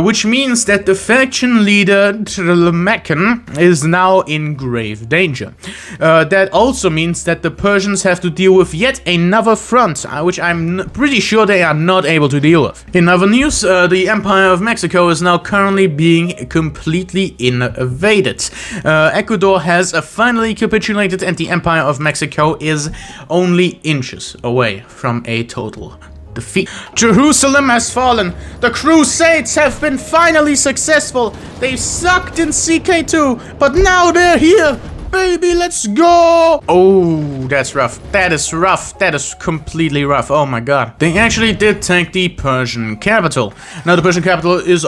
which means that the faction leader Twelmeki is now in grave danger. That also means that the Persians have to deal with yet another front, which I'm pretty sure they are not able to deal with. In other news, the Empire of Mexico is now currently being completely invaded. Ecuador has finally capitulated and the Empire of Mexico is only inches away from a total defeat. Jerusalem has fallen. The Crusades have been finally successful. They sucked in CK2, but now they're here. Baby, let's go! Oh, that's rough. That is rough. That is completely rough. Oh my god. They actually did take the Persian capital. Now the Persian capital is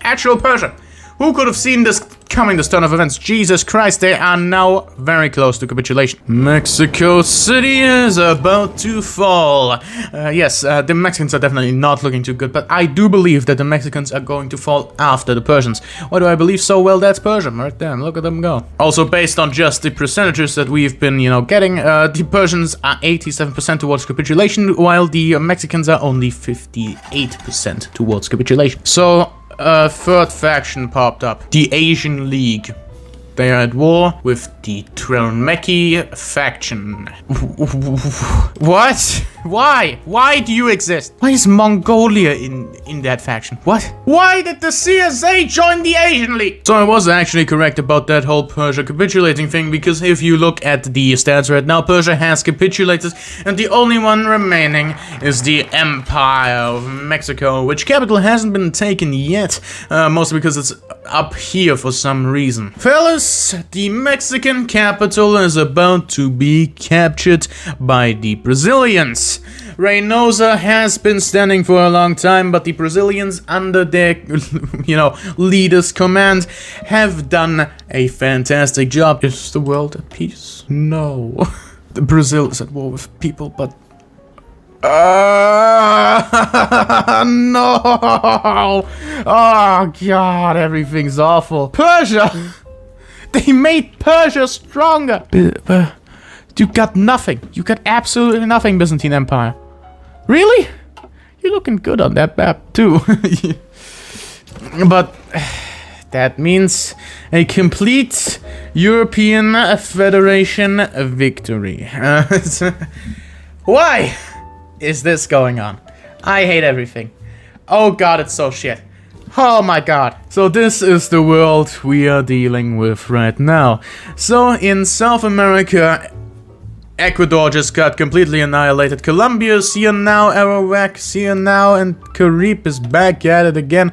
actual Persia. Who could have seen this coming, this turn of events? Jesus Christ, they are now very close to capitulation. Mexico City is about to fall. Yes, the Mexicans are definitely not looking too good, but I do believe that the Mexicans are going to fall after the Persians. Why do I believe so? Well, that's Persia right there. Look at them go. Also, based on just the percentages that we've been, getting, the Persians are 87% towards capitulation, while the Mexicans are only 58% towards capitulation. So, a third faction popped up. The Asian League. They are at war with the Twelmeki faction. What? Why? Why do you exist? Why is Mongolia in that faction? What? Why did the CSA join the Asian League? So I was actually correct about that whole Persia capitulating thing, because if you look at the stats right now, Persia has capitulated, and the only one remaining is the Empire of Mexico, which capital hasn't been taken yet, mostly because it's up here for some reason. Fellas, the Mexican capital is about to be captured by the Brazilians. Reynosa has been standing for a long time, but the Brazilians, under their, leader's command, have done a fantastic job. Is the world at peace? No. Brazil is at war with people, but... no! Oh, God, everything's awful. Persia! They made Persia stronger! You got nothing. You got absolutely nothing, Byzantine Empire. Really? You're looking good on that map, too. But That means a complete European Federation victory. Why is this going on? I hate everything. Oh god, it's so shit. Oh my god. So this is the world we are dealing with right now. So in South America, Ecuador just got completely annihilated. Colombia's here now, Arawak's here now, and Carib is back at it again.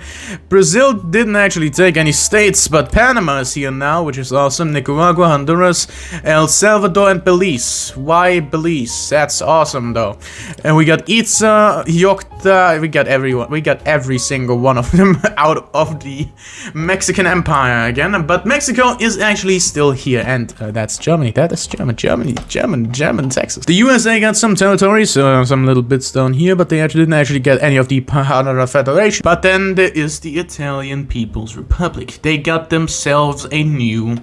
Brazil didn't actually take any states, but Panama is here now, which is awesome. Nicaragua, Honduras, El Salvador, and Belize. Why Belize? That's awesome though. And we got Itza, Yocta, we got everyone. We got every single one of them out of the Mexican Empire again. But Mexico is actually still here, and that's Germany. That is German Texas. The USA got some territories, some little bits down here, but they actually didn't get any of the part of the Federation. But then there is the Italian People's Republic. They got themselves a new...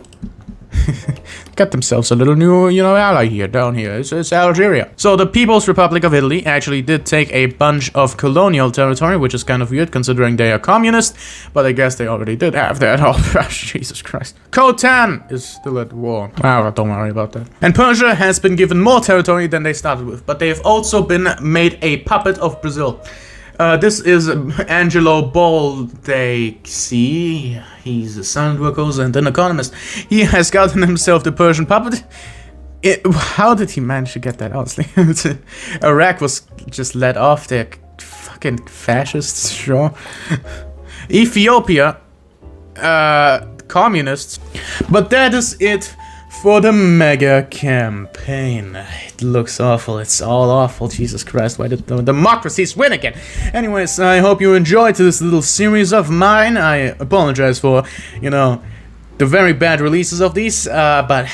got themselves a little new, ally here, down here. It's Algeria. So the People's Republic of Italy actually did take a bunch of colonial territory, which is kind of weird considering they are communist, but I guess they already did have that. Oh, Jesus Christ. Khotan is still at war. Oh, don't worry about that. And Persia has been given more territory than they started with, but they have also been made a puppet of Brazil. This is Angelo Baldacci. He's a sound worker and an economist. He has gotten himself the Persian puppet. How did he manage to get that? Honestly, Iraq was just let off. They're fucking fascists, sure. Ethiopia, communists. But that is it for the mega campaign. It looks awful. It's all awful. Jesus Christ, why did the democracies win again? Anyways, I hope you enjoyed this little series of mine. I apologize for, the very bad releases of these, but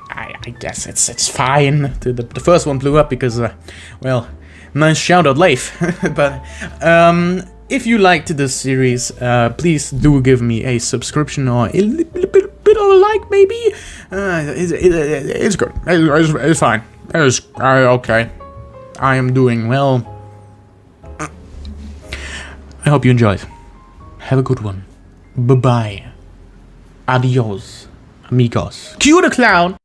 I guess it's fine. The first one blew up because, well, nice shout out, Leif. But, if you liked this series, please do give me a subscription or a little bit of a like, maybe. It's good. It's fine. It's okay. I am doing well. I hope you enjoyed. Have a good one. Bye-bye. Adios, amigos. Cue the clown.